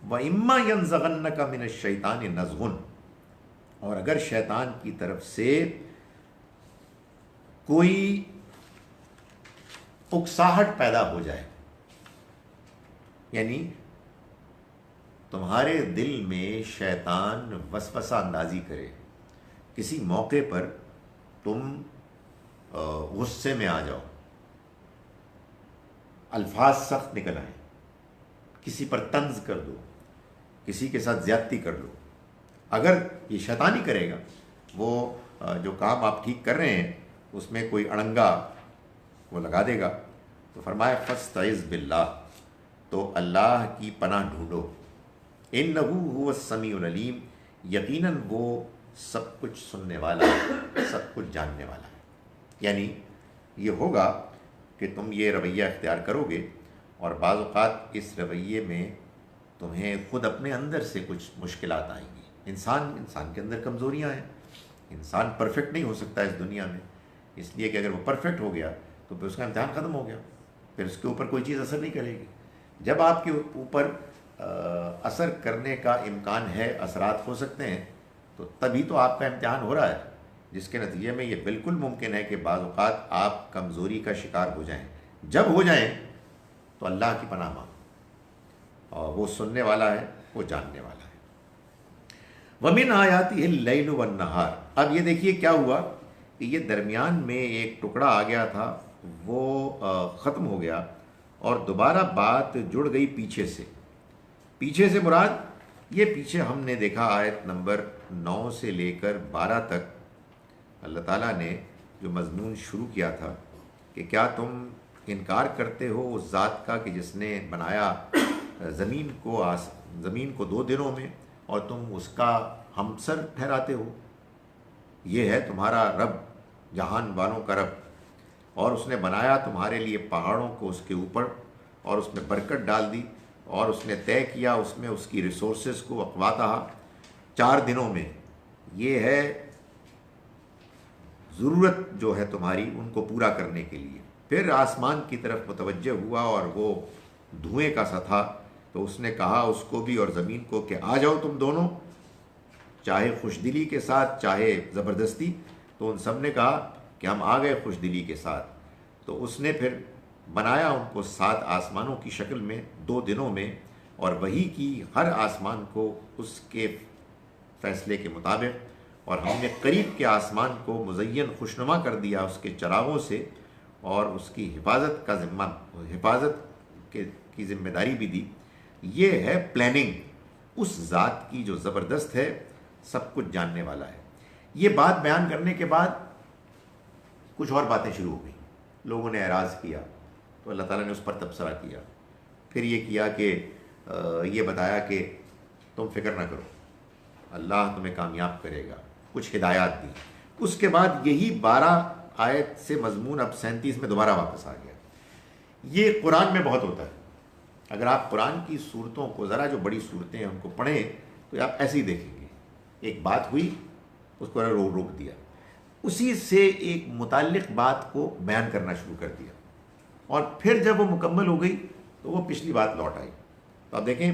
وَإِمَّا يَنزَغَنَّكَ مِنَ الشَّيْطَانِ نَزْغٌ، اور اگر شیطان کی طرف سے کوئی اکساہٹ پیدا ہو جائے، یعنی تمہارے دل میں شیطان وسوسہ اندازی کرے، کسی موقع پر تم غصے میں آ جاؤ، الفاظ سخت نکل آئیں، کسی پر طنز کر دو، کسی کے ساتھ زیادتی کر لو، اگر یہ شیطان ہی کرے گا، وہ جو کام آپ ٹھیک کر رہے ہیں اس میں کوئی اڑنگا وہ لگا دے گا، تو فرمایا فاستعذ باللہ، تو اللہ کی پناہ ڈھونڈو، انہ هو السمیع العلیم، یقیناً وہ سب کچھ سننے والا ہے، سب کچھ جاننے والا ہے۔ یعنی یہ ہوگا کہ تم یہ رویہ اختیار کرو گے اور بعض اوقات اس رویے میں تمہیں خود اپنے اندر سے کچھ مشکلات آئیں گی۔ انسان کے اندر کمزوریاں ہیں، انسان پرفیکٹ نہیں ہو سکتا اس دنیا میں، اس لیے کہ اگر وہ پرفیکٹ ہو گیا تو پھر اس کا امتحان ختم ہو گیا، پھر اس کے اوپر کوئی چیز اثر نہیں کرے گی۔ جب آپ کے اوپر اثر کرنے کا امکان ہے، اثرات ہو سکتے ہیں، تو تبھی تو آپ کا امتحان ہو رہا ہے، جس کے نتیجے میں یہ بالکل ممکن ہے کہ بعض اوقات آپ کمزوری کا شکار ہو جائیں۔ جب ہو جائیں تو اللہ کی پناہ مانگو، اور وہ سننے والا ہے، وہ جاننے والا ہے۔ وَمِنْ آیَاتِهِ اللَّيْلُ وَالنَّهَارُ، اب یہ دیکھیے کیا ہوا کہ یہ درمیان میں ایک ٹکڑا آ گیا تھا، وہ ختم ہو گیا اور دوبارہ بات جڑ گئی پیچھے سے. پیچھے سے مراد یہ پیچھے ہم نے دیکھا آیت نمبر 9 سے لے کر 12 تک اللہ تعالیٰ نے جو مضمون شروع کیا تھا کہ کیا تم انکار کرتے ہو اس ذات کا کہ جس نے بنایا زمین کو 2 دنوں میں اور تم اس کا ہمسر ٹھہراتے ہو. یہ ہے تمہارا رب، جہان والوں کا رب، اور اس نے بنایا تمہارے لیے پہاڑوں کو اس کے اوپر اور اس میں برکت ڈال دی اور اس نے طے کیا اس میں اس کی ریسورسز کو اقواتہ 4 دنوں میں. یہ ہے ضرورت جو ہے تمہاری ان کو پورا کرنے کے لیے. پھر آسمان کی طرف متوجہ ہوا اور وہ دھوئیں کا سا تھا، تو اس نے کہا اس کو بھی اور زمین کو کہ آ جاؤ تم دونوں، چاہے خوش دلی کے ساتھ چاہے زبردستی. تو ان سب نے کہا کہ ہم آ گئے خوش دلی کے ساتھ. تو اس نے پھر بنایا ان کو 7 آسمانوں کی شکل میں 2 دنوں میں، اور وہی کی ہر آسمان کو اس کے فیصلے کے مطابق، اور ہم نے قریب کے آسمان کو مزین خوشنما کر دیا اس کے چراغوں سے، اور اس کی حفاظت کی ذمہ داری بھی دی. یہ ہے پلاننگ اس ذات کی جو زبردست ہے، سب کچھ جاننے والا ہے. یہ بات بیان کرنے کے بعد کچھ اور باتیں شروع ہو گئیں. لوگوں نے اعراض کیا تو اللہ تعالیٰ نے اس پر تبصرہ کیا. پھر یہ کیا کہ یہ بتایا کہ تم فکر نہ کرو، اللہ تمہیں کامیاب کرے گا، کچھ ہدایات دی. اس کے بعد یہی 12 آیت سے مضمون اب 37 میں دوبارہ واپس آ گیا. یہ قرآن میں بہت ہوتا ہے. اگر آپ قرآن کی صورتوں کو، ذرا جو بڑی صورتیں ہیں ان کو پڑھیں تو آپ ایسے ہی دیکھیں گے، ایک بات ہوئی اس کو روک دیا، اسی سے ایک متعلق بات کو بیان کرنا شروع کر دیا، اور پھر جب وہ مکمل ہو گئی تو وہ پچھلی بات لوٹ آئی. تو آپ دیکھیں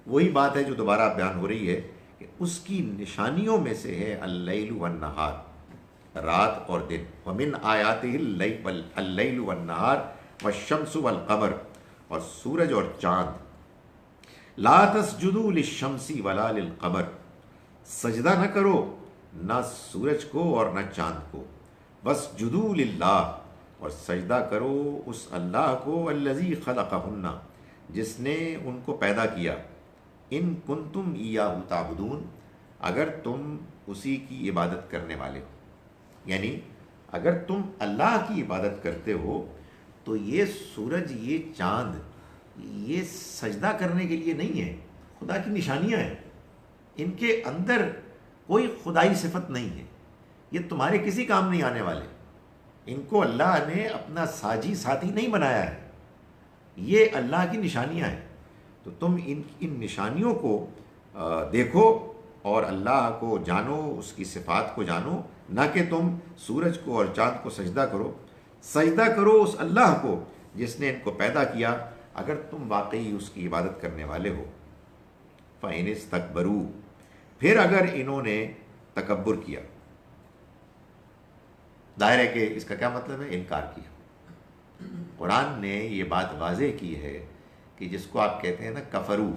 وہی بات ہے جو دوبارہ بیان ہو رہی ہے کہ اس کی نشانیوں میں سے ہے اللیل والنہار، رات اور دن. ومن آیاتہ اللیل والنہار والشمس والقمر، اور سورج اور چاند. لا تسجدوا للشمس ولا للقمر، سجدہ نہ کرو نہ سورج کو اور نہ چاند کو. واسجدوا للہ، اور سجدہ کرو اس اللہ کو الذی خلقہن، جس نے ان کو پیدا کیا. ان کنتم ایاہ تعبدون، اگر تم اسی کی عبادت کرنے والے ہو. یعنی اگر تم اللہ کی عبادت کرتے ہو تو یہ سورج، یہ چاند، یہ سجدہ کرنے کے لیے نہیں ہے، خدا کی نشانیاں ہیں. ان کے اندر کوئی خدائی صفت نہیں ہے، یہ تمہارے کسی کام نہیں آنے والے. ان کو اللہ نے اپنا ساجی ساتھی نہیں بنایا ہے، یہ اللہ کی نشانیاں ہیں. تو تم ان نشانیوں کو دیکھو اور اللہ کو جانو، اس کی صفات کو جانو، نہ کہ تم سورج کو اور چاند کو سجدہ کرو. سجدہ کرو اس اللہ کو جس نے ان کو پیدا کیا، اگر تم واقعی اس کی عبادت کرنے والے ہو. فَإِنِ اسْتَكْبَرُوا، پھر اگر انہوں نے تکبر کیا، ظاہر ہے کہ اس کا کیا مطلب ہے؟ انکار کیا. قرآن نے یہ بات واضح کی ہے کہ جس کو آپ کہتے ہیں نا کفرو،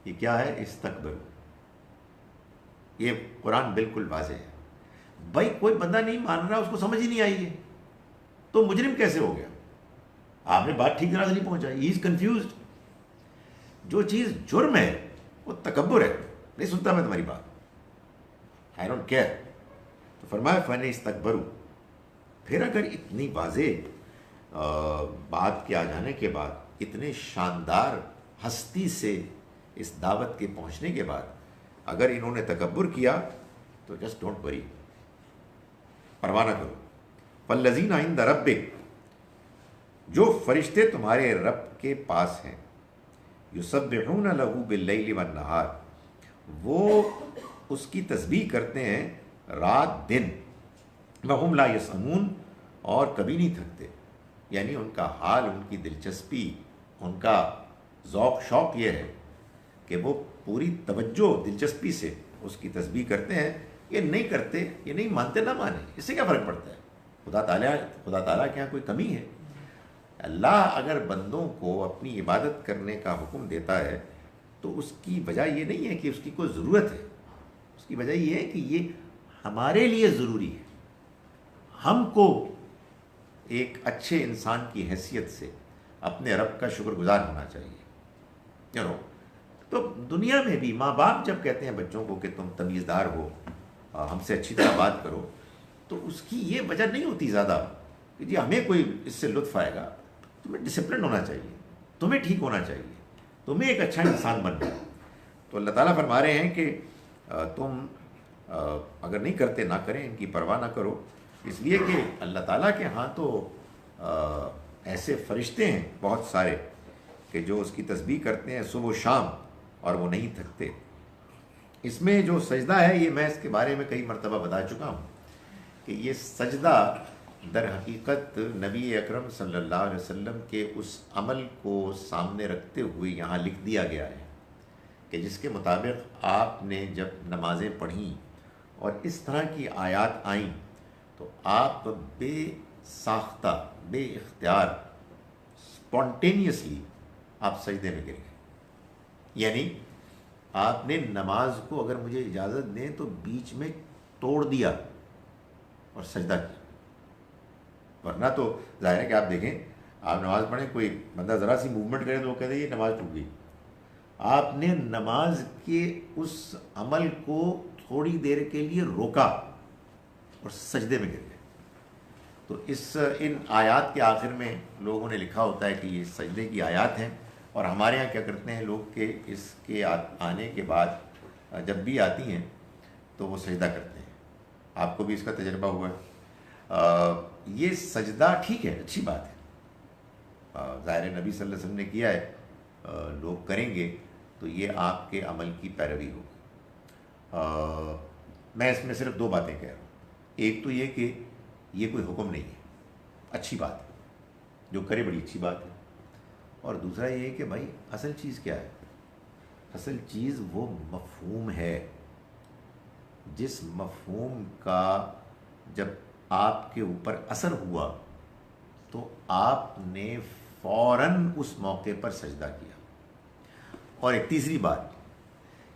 یہ کیا ہے؟ استکبرو. یہ قرآن بالکل واضح ہے. بھائی کوئی بندہ نہیں مان رہا، اس کو سمجھ ہی نہیں آئی ہے تو مجرم کیسے ہو گیا؟ آپ نے بات ٹھیک طرح سے نہیں پہنچائی. ہی از کنفیوزڈ. جو چیز جرم ہے وہ تکبر ہے. نہیں سنتا میں تمہاری بات، آئی ڈونٹ کیئر. تو فرمایا فَإِنِ اسْتَكْبَرُوا، پھر اگر اتنی واضح بات کے آ جانے کے بعد، اتنے شاندار ہستی سے اس دعوت کے پہنچنے کے بعد اگر انہوں نے تکبر کیا تو جسٹ ڈونٹ وری، پرواہ نہ کرو. فَالَّذِينَ عِندَ رَبِّكَ، جو فرشتے تمہارے رب کے پاس ہیں، یسبحون لہ باللیل والنہار، وہ اس کی تسبیح کرتے ہیں رات دن. وہم لا یسأمون، اور کبھی نہیں تھکتے. یعنی ان کا حال، ان کی دلچسپی، ان کا ذوق شوق یہ ہے کہ وہ پوری توجہ دلچسپی سے اس کی تسبیح کرتے ہیں. یہ نہیں کرتے، یہ نہیں مانتے، نہ مانے، اس سے کیا فرق پڑتا ہے؟ خدا تعالیٰ کے یہاں کوئی کمی ہے؟ اللہ اگر بندوں کو اپنی عبادت کرنے کا حکم دیتا ہے تو اس کی وجہ یہ نہیں ہے کہ اس کی کوئی ضرورت ہے، اس کی وجہ یہ ہے کہ یہ ہمارے لیے ضروری ہے. ہم کو ایک اچھے انسان کی حیثیت سے اپنے رب کا شکر گزار ہونا چاہیے. تو دنیا میں بھی ماں باپ جب کہتے ہیں بچوں کو کہ تم تمیزدار ہو، ہم سے اچھی طرح بات کرو، تو اس کی یہ وجہ نہیں ہوتی زیادہ کہ جی ہمیں کوئی اس سے لطف آئے گا. تمہیں ڈسپلن ہونا چاہیے، تمہیں ٹھیک ہونا چاہیے، تمہیں ایک اچھا انسان بننا ہے. تو اللہ تعالیٰ فرما رہے ہیں کہ تم اگر نہیں کرتے نہ کریں، ان کی پرواہ نہ کرو، اس لیے کہ اللہ تعالیٰ کے ہاں تو ایسے فرشتے ہیں بہت سارے کہ جو اس کی تسبیح کرتے ہیں صبح و شام اور وہ نہیں تھکتے. اس میں جو سجدہ ہے یہ میں اس کے بارے میں کئی مرتبہ بتا چکا ہوں کہ یہ سجدہ در حقیقت نبی اکرم صلی اللہ علیہ وسلم کے اس عمل کو سامنے رکھتے ہوئے یہاں لکھ دیا گیا ہے کہ جس کے مطابق آپ نے جب نمازیں پڑھیں اور اس طرح کی آیات آئیں تو آپ بے ساختہ بے اختیار اسپونٹینیسلی آپ سجدے میں گر گئے. یعنی آپ نے نماز کو اگر مجھے اجازت دیں تو بیچ میں توڑ دیا اور سجدہ کیا. ورنہ تو ظاہر ہے کہ آپ دیکھیں، آپ نماز پڑھیں، کوئی بندہ ذرا سی موومنٹ کرے تو وہ کہتے ہیں یہ نماز ٹوٹ گئی. آپ نے نماز کے اس عمل کو تھوڑی دیر کے لیے روکا اور سجدے میں گر گئے. تو ان آیات کے آخر میں لوگوں نے لکھا ہوتا ہے کہ یہ سجدے کی آیات ہیں، اور ہمارے ہاں کیا کرتے ہیں لوگ کہ اس کے آنے کے بعد جب بھی آتی ہیں تو وہ سجدہ کرتے ہیں. آپ کو بھی اس کا تجربہ ہوا ہے. یہ سجدہ ٹھیک ہے، اچھی بات ہے، ظاہر نبی صلی اللہ علیہ وسلم نے کیا ہے، لوگ کریں گے تو یہ آپ کے عمل کی پیروی ہوگی. میں اس میں صرف دو باتیں کہہ رہا ہوں. ایک تو یہ کہ یہ کوئی حکم نہیں ہے، اچھی بات ہے، جو کرے بڑی اچھی بات ہے. اور دوسرا یہ کہ بھائی اصل چیز کیا ہے؟ اصل چیز وہ مفہوم ہے جس مفہوم کا جب آپ کے اوپر اثر ہوا تو آپ نے فوراً اس موقع پر سجدہ کیا. اور ایک تیسری بات،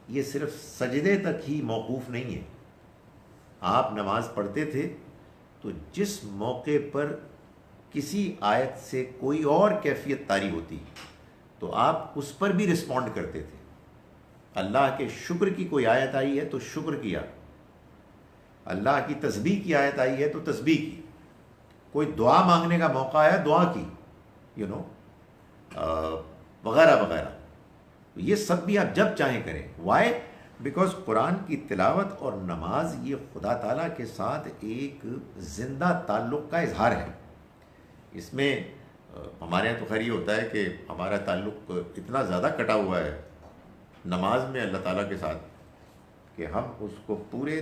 یہ صرف سجدے تک ہی موقوف نہیں ہے. آپ نماز پڑھتے تھے تو جس موقع پر کسی آیت سے کوئی اور کیفیت طاری ہوتی تو آپ اس پر بھی رسپونڈ کرتے تھے. اللہ کے شکر کی کوئی آیت آئی ہے تو شکر کیا، اللہ کی تسبیح کی آیت آئی ہے تو تسبیح کی، کوئی دعا مانگنے کا موقع آیا دعا کی، وغیرہ وغیرہ. یہ سب بھی آپ جب چاہیں کریں. وائی؟ بیکاز قرآن کی تلاوت اور نماز یہ خدا تعالیٰ کے ساتھ ایک زندہ تعلق کا اظہار ہے. اس میں ہمارے یہاں تو خیر یہ ہوتا ہے کہ ہمارا تعلق اتنا زیادہ کٹا ہوا ہے نماز میں اللہ تعالیٰ کے ساتھ کہ ہم اس کو پورے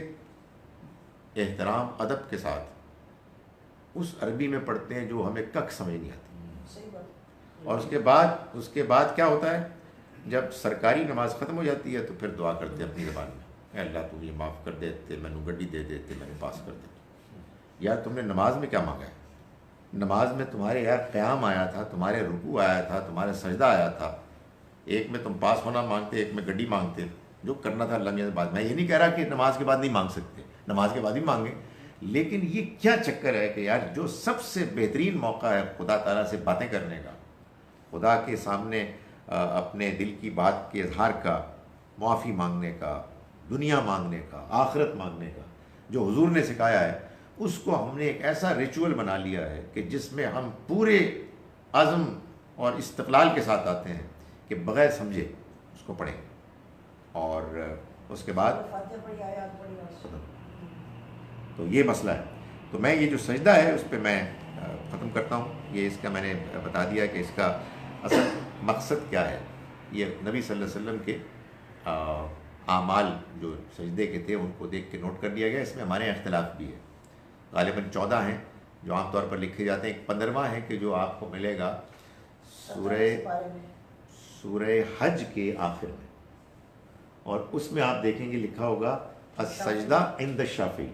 احترام ادب کے ساتھ اس عربی میں پڑھتے ہیں جو ہمیں کک سمجھ نہیں آتی. صحیح بات. اور اس کے بعد کیا ہوتا ہے، جب سرکاری نماز ختم ہو جاتی ہے تو پھر دعا کرتے ہیں اپنی زبان میں، اے اللہ تو یہ معاف کر دیتے، میں نے گڈی دے دیتے، میں نے پاس کر دیتے. یار تم نے نماز میں کیا مانگا ہے؟ نماز میں تمہارے یار قیام آیا تھا، تمہارے رکوع آیا تھا، تمہارا سجدہ آیا تھا. ایک میں تم پاس ہونا مانگتے، ایک میں گڈی مانگتے. جو کرنا تھا اللہ میاں بعد. میں یہ نہیں کہہ رہا کہ نماز کے بعد نہیں مانگ سکتے، نماز کے بعد بھی مانگیں، لیکن یہ کیا چکر ہے کہ یار جو سب سے بہترین موقع ہے خدا تعالیٰ سے باتیں کرنے کا، خدا کے سامنے اپنے دل کی بات کے اظہار کا، معافی مانگنے کا، دنیا مانگنے کا، آخرت مانگنے کا، جو حضور نے سکھایا ہے، اس کو ہم نے ایک ایسا ریچول بنا لیا ہے کہ جس میں ہم پورے عزم اور استقلال کے ساتھ آتے ہیں کہ بغیر سمجھے اس کو پڑھیں. اور اس کے بعد فاتحہ پڑھی، آیات پڑھی اور تو یہ مسئلہ ہے. تو میں یہ جو سجدہ ہے اس پہ میں ختم کرتا ہوں. یہ اس کا میں نے بتا دیا کہ اس کا اصل مقصد کیا ہے. یہ نبی صلی اللہ علیہ وسلم کے اعمال جو سجدے کے تھے ان کو دیکھ کے نوٹ کر دیا گیا. اس میں ہمارے اختلاف بھی ہے. غالباً 14 ہیں جو عام طور پر لکھے جاتے ہیں. ایک 15واں ہے کہ جو آپ کو ملے گا سورہ حج کے آخر میں، اور اس میں آپ دیکھیں گے لکھا ہوگا السجدہ عند الشافعی.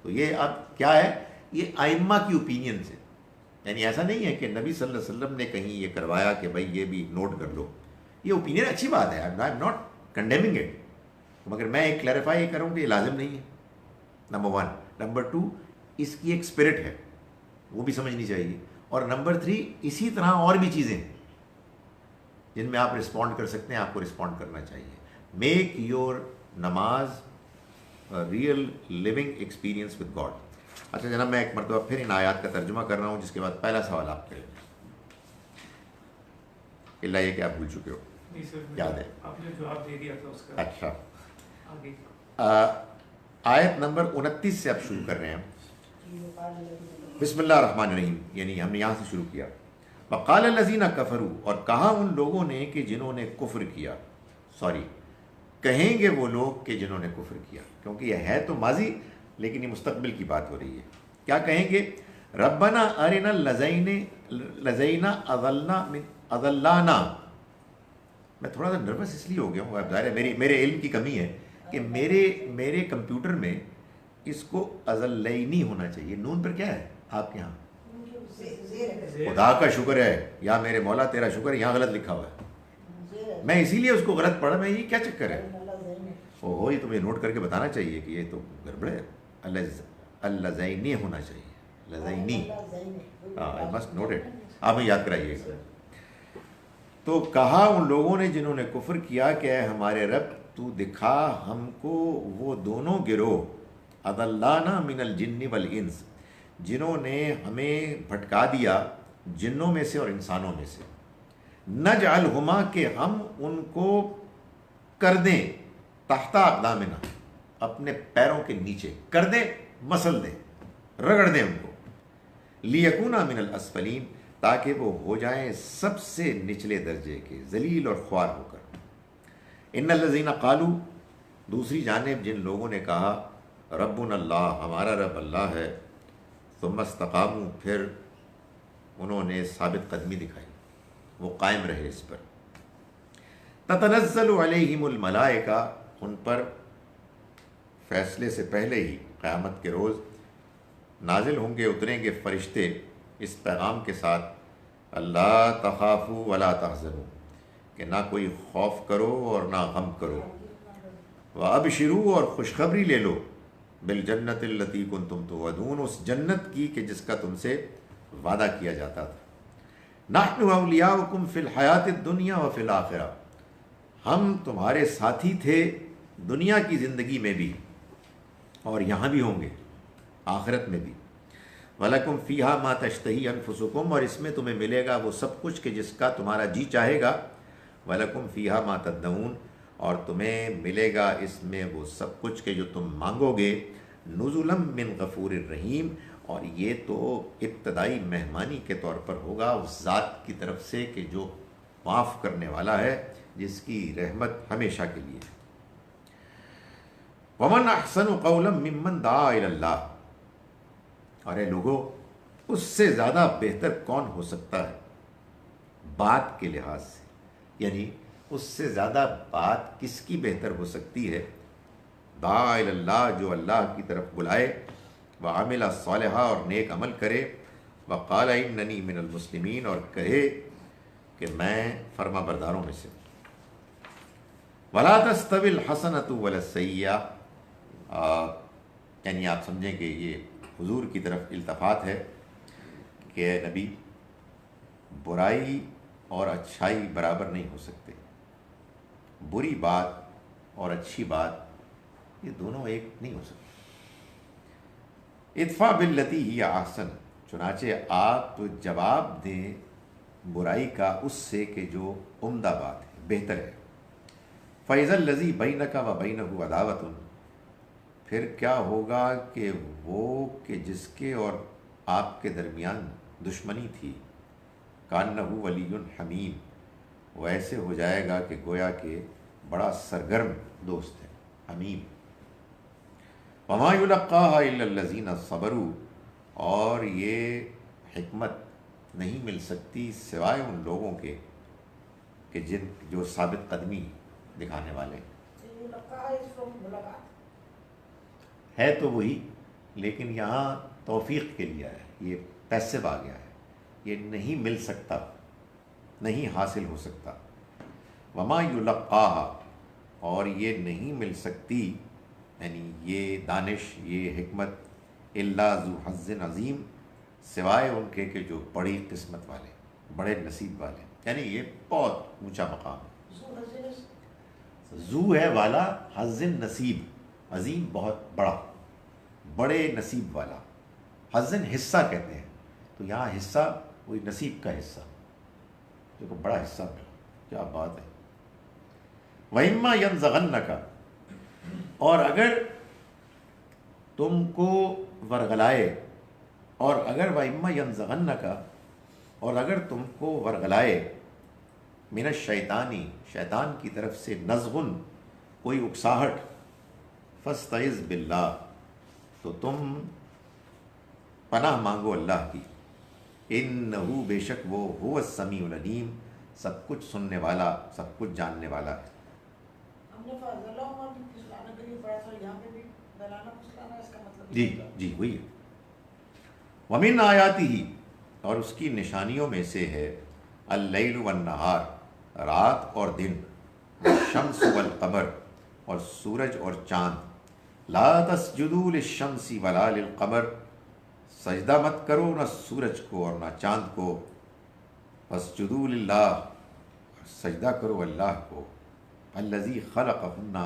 تو یہ اب کیا ہے، یہ ائمہ کی اوپینین سے، یعنی ایسا نہیں ہے کہ نبی صلی اللہ علیہ وسلم نے کہیں یہ کروایا کہ بھائی یہ بھی نوٹ کر لو. یہ اوپینین اچھی بات ہے، I am not condemning it, مگر میں ایک کلیریفائی یہ کروں کہ یہ لازم نہیں ہے، نمبر 1. نمبر 2، اس کی ایک اسپرٹ ہے، وہ بھی سمجھنی چاہیے. اور نمبر 3 اسی طرح اور بھی چیزیں ہیں جن میں آپ رسپونڈ کر سکتے ہیں، آپ کو رسپونڈ کرنا چاہیے. Make your namaz real living experience with God. اچھا جناب، میں ایک مرتبہ پھر ان آیات کا ترجمہ کر رہا ہوں، جس کے بعد پہلا سوال آپ کریں. اللہ یہ کہ آپ بھول چکے ہو، نہیں سر، یاد ہے. آپ نے جواب دے دیا تھا اس کا. اچھا، آگے آیت نمبر 29 سے آپ شروع کر رہے ہیں. بسم اللہ الرحمن الرحیم، یعنی ہم نے یہاں سے شروع کیا. وقال الذین کفروا، اور کہا ان لوگوں نے کہ جنہوں نے کفر کیا، کہیں گے وہ لوگ کہ جنہوں نے کفر کیا، کیونکہ یہ ہے تو ماضی لیکن یہ مستقبل کی بات ہو رہی ہے. کیا کہیں گے؟ ربنا ارنا لذینا اضلانا. میں تھوڑا سا نروس اس لیے ہو گیا ہوں، اب ظاہر ہے میرے علم کی کمی ہے کہ میرے کمپیوٹر میں اس کو ازلینی ہونا چاہیے. نون پر کیا ہے آپ کے یہاں؟ خدا کا شکر ہے یا میرے مولا تیرا شکر ہے، یہاں غلط لکھا ہوا ہے. میں اسی لیے اس کو غلط پڑھا. میں یہ کیا چکر ہے؟ اوہو، یہ تمہیں نوٹ کر کے بتانا چاہیے کہ یہ تو گڑبڑ ہے. اللذینی ہونا چاہیے، لذینی. I must note it. آپ میں یاد کرائیے گا. تو کہا ان لوگوں نے جنہوں نے کفر کیا کہ اے ہمارے رب تو دکھا ہم کو وہ دونوں گروہ اضلانا من الجن والانس، جنہوں نے ہمیں بھٹکا دیا جنوں میں سے اور انسانوں میں سے. نجعلہما، کہ ہم ان کو کر دیں تحت اقدامنا، اپنے پیروں کے نیچے کر دیں، مسل دیں، رگڑ دیں ان کو. لیکونا من الاسفلین، تاکہ وہ ہو جائیں سب سے نچلے درجے کے، ذلیل اور خوار ہو کر. ان الذین قالوا، دوسری جانب جن لوگوں نے کہا ربنا اللہ، ہمارا رب اللہ ہے، ثم استقاموا، پھر انہوں نے ثابت قدمی دکھائی، وہ قائم رہے اس پر. تتنزل علیہم الملائکہ، ان پر فیصلے سے پہلے ہی قیامت کے روز نازل ہوں گے، اتریں گے فرشتے اس پیغام کے ساتھ، اللہ تخافوا ولا تحزنوا، کہ نہ کوئی خوف کرو اور نہ غم کرو. وابشروا، اور خوشخبری لے لو، بالجنت التی کنتم توعدون، اس جنت کی کہ جس کا تم سے وعدہ کیا جاتا تھا. نحن اولیاؤکم فی الحیات الدنیا وفی الآخرہ، ہم تمہارے ساتھی تھے دنیا کی زندگی میں بھی اور یہاں بھی ہوں گے، آخرت میں بھی. وَلَكُمْ فِيهَا مَا تَشْتَهِي أَنفُسُكُمْ، اور اس میں تمہیں ملے گا وہ سب کچھ کہ جس کا تمہارا جی چاہے گا. وَلَكُمْ فِيهَا مَا تَدَّعُونَ، اور تمہیں ملے گا اس میں وہ سب کچھ کہ جو تم مانگو گے. نُزُلًا مِّن غَفُورٍ رَحِيمٍ، اور یہ تو ابتدائی مہمانی کے طور پر ہوگا اس ذات کی طرف سے کہ جو معاف کرنے والا ہے، جس کی رحمت ہمیشہ کے لیے. وَمَنْ أَحْسَنُ قَوْلًا مِّمَّنْ دَعَا إِلَى اللَّهِ، اور اے لوگو، اس سے زیادہ بہتر کون ہو سکتا ہے بات کے لحاظ سے، یعنی اس سے زیادہ بات کس کی بہتر ہو سکتی ہے. دعا الی اللہ، جو اللہ کی طرف بلائے، وعمل صالحا، اور نیک عمل کرے، وقال اننی من المسلمین، اور کہے کہ میں فرما برداروں میں سے. ولا تستوی الحسنۃ ولا السیئۃ، یعنی آپ سمجھیں کہ یہ حضور کی طرف التفات ہے کہ اے نبی، برائی اور اچھائی برابر نہیں ہو سکتے، بری بات اور اچھی بات یہ دونوں ایک نہیں ہو سکتے. ادفع باللتی ہی احسن، چنانچہ آپ جواب دیں برائی کا اس سے کہ جو عمدہ بات ہے، بہتر ہے. فَإِذَا الَّذِي بَيْنَكَ وَبَيْنَهُ عَدَاوَةٌ، پھر کیا ہوگا کہ وہ کہ جس کے اور آپ کے درمیان دشمنی تھی، کَأَنَّهُ وَلِيٌّ حَمِيمٌ، وہ ایسے ہو جائے گا کہ گویا کہ بڑا سرگرم دوست ہے، حمیم. وَمَا يُلَقَّاهَا إِلَّا الَّذِينَ صَبَرُوا، اور یہ حکمت نہیں مل سکتی سوائے ان لوگوں کے کہ جو ثابت قدمی دکھانے والے. ہے تو وہی، لیکن یہاں توفیق کے لیے ہے، یہ پیسو آ گیا ہے، یہ نہیں مل سکتا، نہیں حاصل ہو سکتا. وما یلقاها، اور یہ نہیں مل سکتی، یعنی یہ دانش، یہ حکمت الا ذو حظ عظیم، سوائے ان کے کہ جو بڑی قسمت والے، بڑے نصیب والے، یعنی یہ بہت اونچا مقام ہے۔ ذو حظ ذو ہے والا، حظ نصیب، عظیم بہت بڑا، بڑے نصیب والا، حظ حصہ کہتے ہیں، تو یہاں حصہ وہی نصیب کا حصہ، جو کہ بڑا حصہ ملا، کیا بات ہے۔ وَإِمَّا يَنزَغَنَّكَ، اور اگر تم کو ورغلائے، اور اگر وَإِمَّا يَنزَغَنَّكَ، اور اگر تم کو ورغلائے، من الشیطانی، شیطان کی طرف سے، نزغن، کوئی اکساہٹ، فاستعذ باللہ، تو تم پناہ مانگو اللہ کی، انہو، بے شک وہ، هو السمیع العلیم، سب کچھ سننے والا، سب کچھ جاننے والا ہے۔ ہم نے فضلہ پھسلانے کے لیے پڑھا تھا، یہاں پہ بھی دلانا پھسلانا اس کا مطلب جی جی وہی ہے۔ ومن آیاتہ، اور اس کی نشانیوں میں سے ہے، اللیل والنہار، رات اور دن، والشمس والقمر، اور سورج اور چاند، لا تسجدوا للشمس ولا للقمر، سجدہ مت کرو نہ سورج کو اور نہ چاند کو، فاسجدوا للہ، سجدہ کرو اللہ کو، الذی خلقہن،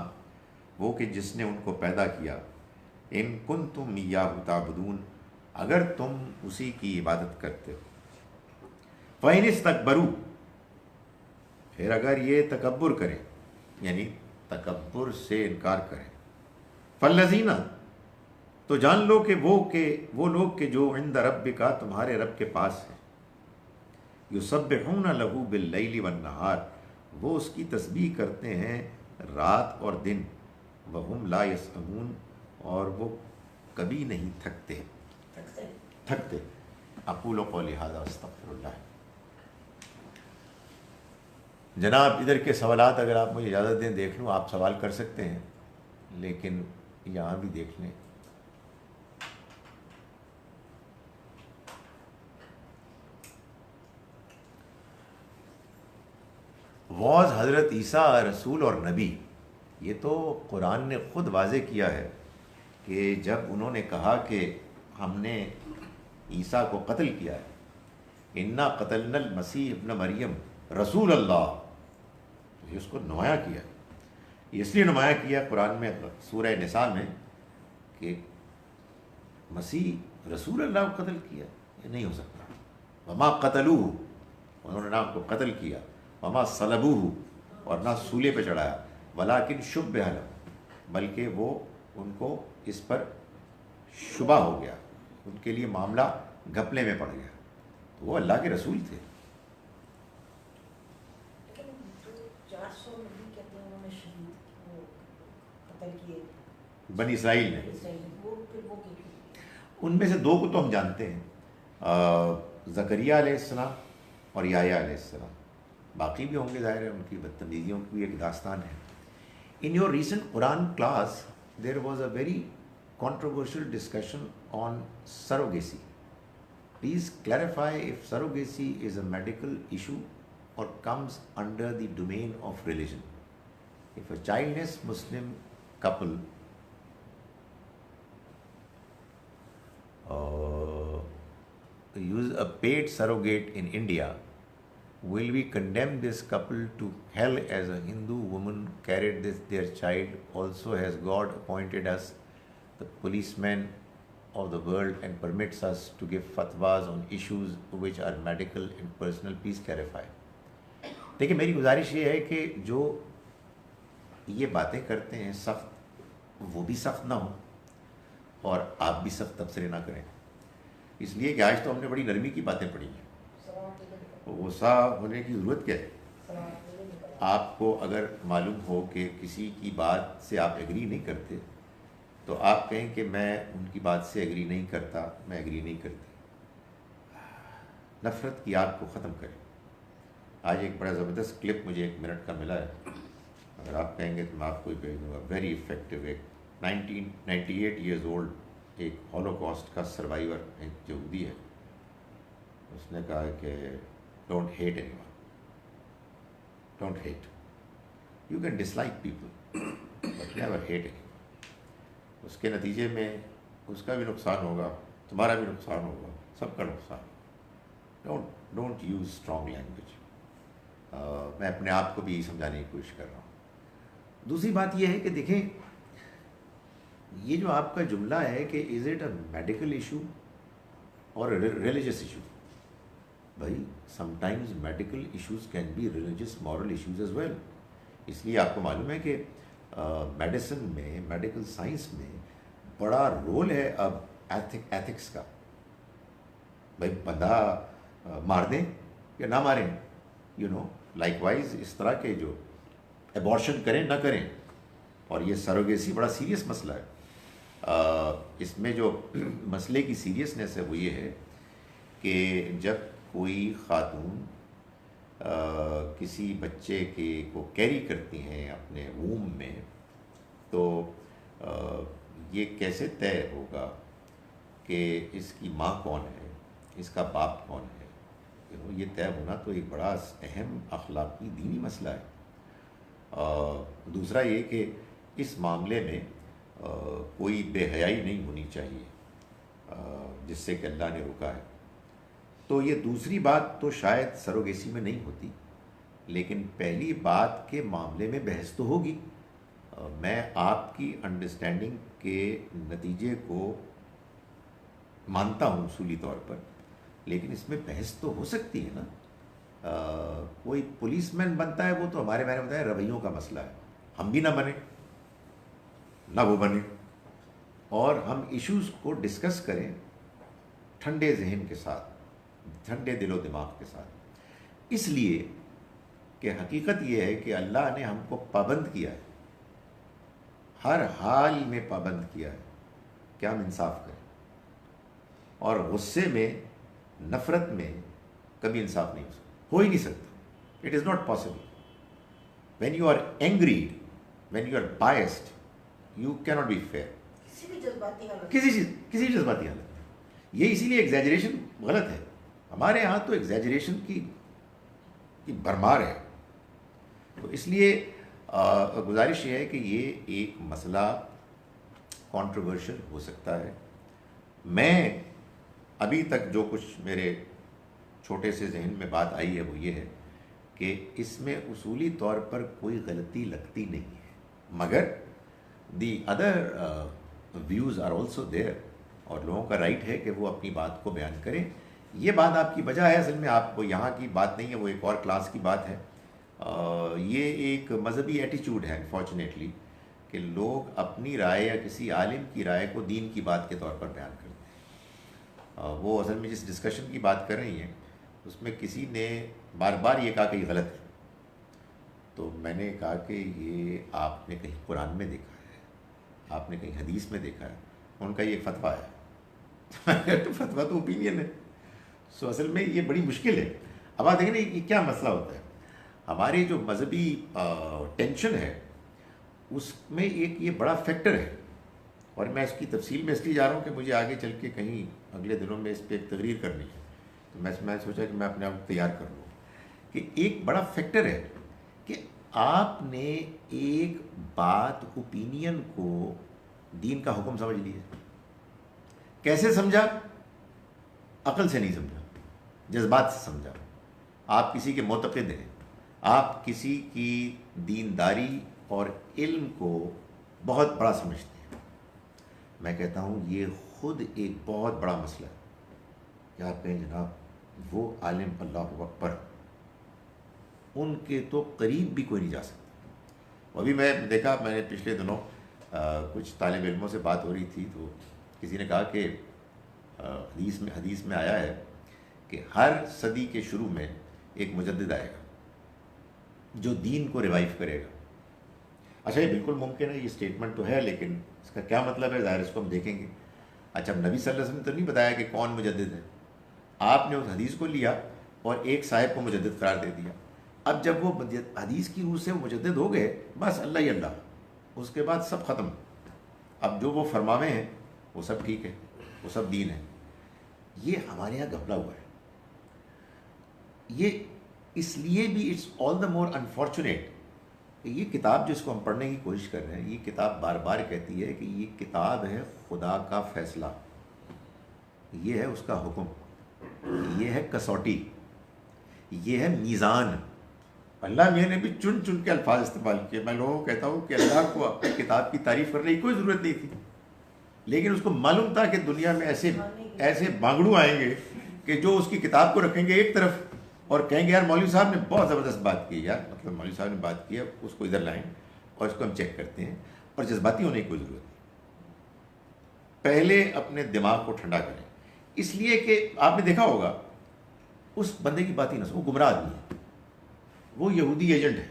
وہ کہ جس نے ان کو پیدا کیا، ان کنتم ایاہ تعبدون، اگر تم اسی کی عبادت کرتے ہو۔ فَإِنِ اسْتَكْبَرُوا، پھر اگر یہ تکبر کریں، یعنی تکبر سے انکار کریں، فَالَّذِينَ، تو جان لو کہ وہ لوگ کہ جو عند ربک، تمہارے رب کے پاس ہیں، یسبحون لہ باللیل والنہار، وہ اس کی تسبیح کرتے ہیں رات اور دن، وہم لا یسأمون، اور وہ کبھی نہیں تھکتے۔ اقول قولی ھذا استغفر اللہ۔ جناب ادھر کے سوالات اگر آپ مجھے اجازت دیں دیکھ لوں، آپ سوال کر سکتے ہیں، لیکن یہاں بھی دیکھ لیں۔ واز حضرت عیسیٰ رسول اور نبی، یہ تو قرآن نے خود واضح کیا ہے کہ جب انہوں نے کہا کہ ہم نے عیسیٰ کو قتل کیا ہے، انا قتلنا المسیح ابن مریم رسول اللہ، یہ اس کو نمایاں کیا، یہ اس لیے نمایاں کیا قرآن میں سورہ نساء میں کہ مسیح رسول اللہ کو قتل کیا، یہ نہیں ہو سکتا۔ وما قتلوہ، انہوں نے نہ ان کو قتل کیا، وما صلبوہ، اور نہ سولے پہ چڑھایا، ولیکن شبہ لہم، بلکہ وہ ان کو اس پر شبہ ہو گیا، ان کے لیے معاملہ گھپلے میں پڑ گیا، تو وہ اللہ کے رسول تھے۔ لیکن جو 400 نبی کہتے ہیں انہوں نے شہید وہ قتل کیے بنی اسرائیل نے، وہ پھر وہ کیے؟ ان میں سے دو کو تو ہم جانتے ہیں، زکریہ علیہ السلام اور یحییٰ علیہ السلام، باقی بھی ہوں گے، ظاہر ہے ان کی بدتمیزیوں کی ایک داستان ہے۔ In your recent Quran class, there was a very controversial discussion on surrogacy. Please clarify if surrogacy is a medical issue or comes under the domain of religion. If a childless Muslim couple use a paid surrogate in India, will we condemn this couple to hell as a Hindu woman carried their child? Also, has God appointed us the policemen of the world and permits us to give fatwas on issues which are medical and personal? Please clarify. دیکھیں میری گزارش یہ ہے کہ جو یہ باتیں کرتے ہیں سخت، وہ بھی سخت نہ ہوں اور آپ بھی سخت تبصرے نہ کریں، اس لیے کہ آج تو ہم نے بڑی نرمی کی باتیں پڑھی ہیں، غصہ ہونے کی ضرورت کیا ہے؟ آپ کو اگر معلوم ہو کہ کسی کی بات سے آپ ایگری نہیں کرتے تو آپ کہیں کہ میں ان کی بات سے ایگری نہیں کرتا، میں ایگری نہیں کرتی، نفرت کی آگ کو ختم کریں۔ آج ایک بڑا زبردست کلپ مجھے 1 منٹ کا ملا ہے، اگر آپ کہیں گے تو میں آپ کو ہی بھیج دوں گا، ویری افیکٹو۔ ایک 98 ایئرز اولڈ ایک ہولوکاسٹ کا سروائیور، ایک یہودی ہے، اس نے کہا کہ don't hate anyone. Don't hate. You can dislike people, but never hate anyone. اس کے نتیجے میں اس کا بھی نقصان ہوگا، تمہارا بھی نقصان ہوگا، سب کا نقصان۔ Don't use strong language. میں اپنے آپ کو بھی یہی سمجھانے کی کوشش کر رہا ہوں۔ دوسری بات یہ ہے کہ دیکھیں، یہ جو آپ کا جملہ ہے کہ is it a medical issue اور ریلیجس ایشو، بھائی sometimes medical issues can be religious moral issues as well. اس لیے آپ کو معلوم ہے کہ میڈیسن میں، میڈیکل سائنس میں بڑا رول ہے اب ایتھکس کا۔ بھائی بندہ مار دیں یا نہ ماریں، لائک وائز اس طرح کے جو ایبارشن کریں نہ کریں، اور یہ سروگیسی بڑا سیریس مسئلہ ہے۔ اس میں جو مسئلے کی سیریسنیس ہے وہ یہ ہے کہ جب کوئی خاتون کسی بچے کو کیری کرتی ہیں اپنے ووم میں، تو یہ کیسے طے ہوگا کہ اس کی ماں کون ہے، اس کا باپ کون ہے؟ یہ طے ہونا تو ایک بڑا اہم اخلاقی دینی مسئلہ ہے۔ دوسرا یہ کہ اس معاملے میں کوئی بے حیائی نہیں ہونی چاہیے جس سے کہ اللہ نے روکا ہے۔ تو یہ دوسری بات تو شاید سروگیسی میں نہیں ہوتی، لیکن پہلی بات کے معاملے میں بحث تو ہوگی۔ میں آپ کی انڈرسٹینڈنگ کے نتیجے کو مانتا ہوں اصولی طور پر، لیکن اس میں بحث تو ہو سکتی ہے نا۔ کوئی پولیس مین بنتا ہے، وہ تو ہمارے بارے میں بتایا رویوں کا مسئلہ ہے، ہم بھی نہ بنیں نہ وہ بنے، اور ہم ایشوز کو ڈسکس کریں ٹھنڈے ذہن کے ساتھ، ٹھنڈے دل و دماغ کے ساتھ۔ اس لیے کہ حقیقت یہ ہے کہ اللہ نے ہم کو پابند کیا ہے، ہر حال میں پابند کیا ہے کہ ہم انصاف کریں، اور غصے میں، نفرت میں کبھی انصاف نہیں ہو ہی نہیں سکتا۔ It is not possible. When you are angry, when you are biased, you can't be fair. کسی بھی جذباتی حالت، کسی جذباتی حالت میں۔ یہ اسی لیے ایگزیجریشن غلط ہے۔ ہمارے ہاں تو ایگزیجریشن کی بھرمار ہے۔ تو اس لیے گزارش یہ ہے کہ یہ ایک مسئلہ کنٹروورشل ہو سکتا ہے۔ میں ابھی تک جو کچھ میرے چھوٹے سے ذہن میں بات آئی ہے وہ یہ ہے کہ اس میں اصولی طور پر کوئی غلطی لگتی نہیں ہے، مگر the other views are also there, اور لوگوں کا رائٹ ہے کہ وہ اپنی بات کو بیان کریں۔ یہ بات آپ کی وجہ ہے، اصل میں آپ کو یہاں کی بات نہیں ہے، وہ ایک اور کلاس کی بات ہے۔ یہ ایک مذہبی ایٹیچیوڈ ہے انفارچونیٹلی، کہ لوگ اپنی رائے یا کسی عالم کی رائے کو دین کی بات کے طور پر بیان کرتے ہیں۔ وہ اصل میں جس ڈسکشن کی بات کر رہی ہیں اس میں کسی نے بار بار یہ کہا کہ یہ غلط ہے، تو میں نے کہا کہ یہ آپ نے کہیں قرآن میں دیکھا ہے، آپ نے کہیں حدیث میں دیکھا ہے؟ ان کا یہ فتویٰ ہے۔ تو فتویٰ تو اوپینین ہے۔ سو اصل میں یہ بڑی مشکل ہے۔ اب آپ دیکھیں نا یہ کیا مسئلہ ہوتا ہے، ہماری جو مذہبی ٹینشن ہے اس میں ایک یہ بڑا فیکٹر ہے، اور میں اس کی تفصیل میں اس لیے جا رہا ہوں کہ مجھے آگے چل کے کہیں اگلے دنوں میں اس پہ ایک تقریر کرنی ہے، تو میں سوچا کہ میں اپنے آپ کو تیار کر لوں کہ ایک بڑا فیکٹر ہے کہ آپ نے ایک بات، اوپینین کو دین کا حکم سمجھ لیا۔ کیسے سمجھا؟ عقل سے نہیں سمجھا، جذبات سے سمجھا۔ آپ کسی کے معتقد ہیں، آپ کسی کی دینداری اور علم کو بہت بڑا سمجھتے ہیں۔ میں کہتا ہوں یہ خود ایک بہت بڑا مسئلہ ہے کہ آپ کہیں جناب وہ عالم اللہ اکبر، ان کے تو قریب بھی کوئی نہیں جا سکتا۔ ابھی میں دیکھا، میں نے پچھلے دنوں کچھ طالب علموں سے بات ہو رہی تھی، تو کسی نے کہا کہ حدیث میں آیا ہے کہ ہر صدی کے شروع میں ایک مجدد آئے گا جو دین کو ریوائیو کرے گا۔ اچھا یہ بالکل ممکن ہے، یہ اسٹیٹمنٹ تو ہے، لیکن اس کا کیا مطلب ہے ظاہر اس کو ہم دیکھیں گے۔ اچھا نبی صلی اللہ علیہ وسلم نے تو نہیں بتایا کہ کون مجدد ہے، آپ نے اس حدیث کو لیا اور ایک صاحب کو مجدد قرار دے دیا۔ اب جب وہ حدیث کی روح سے مجدد ہو گئے، بس اللہ ہی اللہ، اس کے بعد سب ختم۔ اب جو وہ فرماوے ہیں وہ سب ٹھیک ہے، وہ سب دین ہے۔ یہ ہمارے یہاں گھبلا ہوا ہے۔ یہ اس لیے بھی it's all the more unfortunate یہ کتاب جس کو ہم پڑھنے کی کوشش کر رہے ہیں، یہ کتاب بار بار کہتی ہے کہ یہ کتاب ہے خدا کا فیصلہ، یہ ہے اس کا حکم، یہ ہے کسوٹی، یہ ہے میزان. اللہ میاں نے بھی چن چن کے الفاظ استعمال کیے. میں لوگوں کو کہتا ہوں کہ اللہ کو اپنی کتاب کی تعریف کرنے کی کوئی ضرورت نہیں تھی، لیکن اس کو معلوم تھا کہ دنیا میں ایسے بانگڑو آئیں گے کہ جو اس کی کتاب کو رکھیں گے ایک طرف اور کہیں گے یار مولوی صاحب نے بہت زبردست بات کی، یار مطلب مولوی صاحب نے بات کی ہے، اس کو ادھر لائیں اور اس کو ہم چیک کرتے ہیں. اور جذباتی ہونے کی کوئی ضرورت نہیں. پہلے اپنے دماغ کو ٹھنڈا کریں، اس لیے کہ آپ نے دیکھا ہوگا اس بندے کی بات ہی نہ سنو، وہ گمراہ آدمی ہے، وہ یہودی ایجنٹ ہے،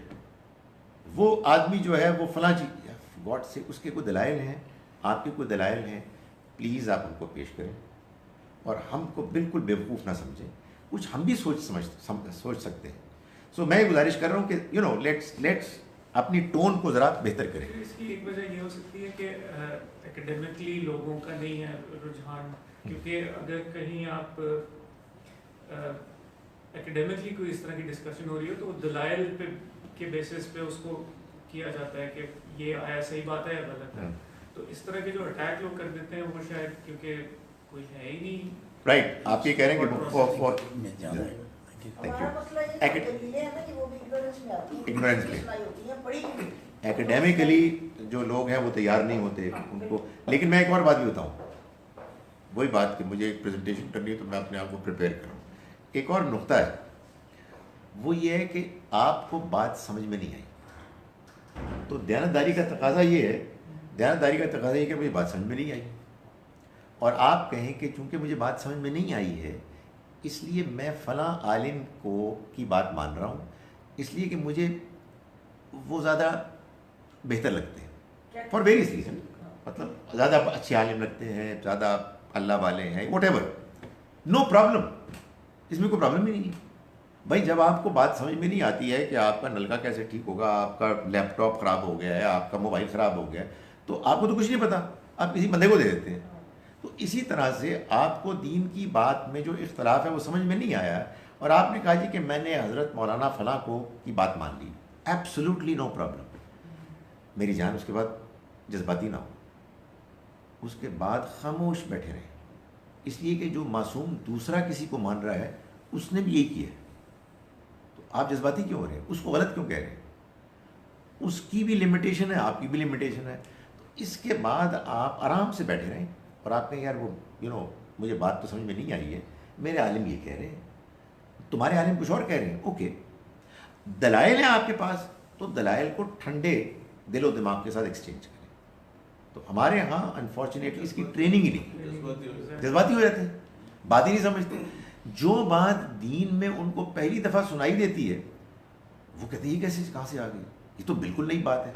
وہ آدمی جو ہے وہ فلاں چیز گاڈ سے، اس کے کوئی دلائل ہیں، آپ کے کوئی دلائل ہیں، پلیز آپ ان کو پیش کریں اور ہم کو بالکل بیوقوف نہ سمجھیں. کچھ ہم بھی سوچ سکتے ہیں. سو میں گزارش کر رہا ہوں کہ لیٹس اپنی ٹون کو ذرا بہتر کریں. اس کی ایک وجہ یہ ہو سکتی ہے کہ اکیڈیمکلی لوگوں کا نہیں ہے رجحان، کیونکہ اگر کہیں آپ اکیڈیمکلی کوئی اس طرح کی ڈسکشن ہو رہی ہو تو وہ دلائل پہ کے بیسس پہ اس کو کیا جاتا ہے کہ یہ آیا صحیح بات ہے یا غلط ہے. تو اس طرح کے جو اٹیک لوگ کر دیتے ہیں وہ شاید کیونکہ کوئی ہے ہی نہیں. رائٹ، آپ یہ کہہ رہے ہیں کہ ہمارا مسئلہ یہ ہے کہ دلیلیں ہیں نا کہ وہ بھی ignorance میں آتی ہیں، Ignorance میں. سنائی ہوتی ہیں، پڑھی ہوئی. ایکڈیمکلی جو لوگ ہیں وہ تیار نہیں ہوتے ان کو. لیکن میں ایک اور بات بھی بتاؤں، وہی بات کہ مجھے ایک پریزنٹیشن کرنی ہے تو میں اپنے آپ کو پریپیئر کروں. ایک اور نقطہ ہے، وہ یہ ہے کہ آپ کو بات سمجھ میں نہیں آئی تو دیانتداری کا تقاضا یہ ہے کہ مجھے بات سمجھ میں نہیں آئی، اور آپ کہیں کہ چونکہ مجھے بات سمجھ میں نہیں آئی ہے اس لیے میں فلاں عالم کی بات مان رہا ہوں، اس لیے کہ مجھے وہ زیادہ بہتر لگتے ہیں فار ویریس ریزن، مطلب زیادہ اچھے عالم لگتے ہیں، زیادہ اللہ والے ہیں، واٹ ایور، نو پرابلم، اس میں کوئی پرابلم ہی نہیں ہے. بھائی جب آپ کو بات سمجھ میں نہیں آتی ہے کہ آپ کا نلکا کیسے ٹھیک ہوگا، آپ کا لیپ ٹاپ خراب ہو گیا ہے، آپ کا موبائل خراب ہو گیا ہے، تو آپ کو تو کچھ نہیں پتا، آپ کسی بندے کو دے دیتے ہیں. تو اسی طرح سے آپ کو دین کی بات میں جو اختلاف ہے وہ سمجھ میں نہیں آیا اور آپ نے کہا جی کہ میں نے حضرت مولانا فلاں کی بات مان لی، ایبسولوٹلی نو پرابلم. میری جان اس کے بعد جذباتی نہ ہو، اس کے بعد خاموش بیٹھے رہیں، اس لیے کہ جو معصوم دوسرا کسی کو مان رہا ہے اس نے بھی یہی کیا ہے. تو آپ جذباتی کیوں ہو رہے ہیں، اس کو غلط کیوں کہہ رہے ہیں؟ اس کی بھی لمیٹیشن ہے، آپ کی بھی لمیٹیشن ہے. تو اس کے بعد آپ آرام سے بیٹھے رہیں اور آپ کہیں یار وہ مجھے بات تو سمجھ میں نہیں آئی ہے، میرے عالم یہ کہہ رہے ہیں، تمہارے عالم کچھ اور کہہ رہے ہیں، اوکے دلائل ہیں آپ کے پاس تو دلائل کو ٹھنڈے دل و دماغ کے ساتھ ایکسچینج کریں. تو ہمارے ہاں انفارچونیٹلی اس کی ٹریننگ ہی نہیں، جذباتی ہو جاتے ہیں، بات ہی نہیں سمجھتے. جو بات دین میں ان کو پہلی دفعہ سنائی دیتی ہے وہ کہتے ہیں یہ کیسے کہاں سے آ گئی، یہ تو بالکل نئی بات ہے.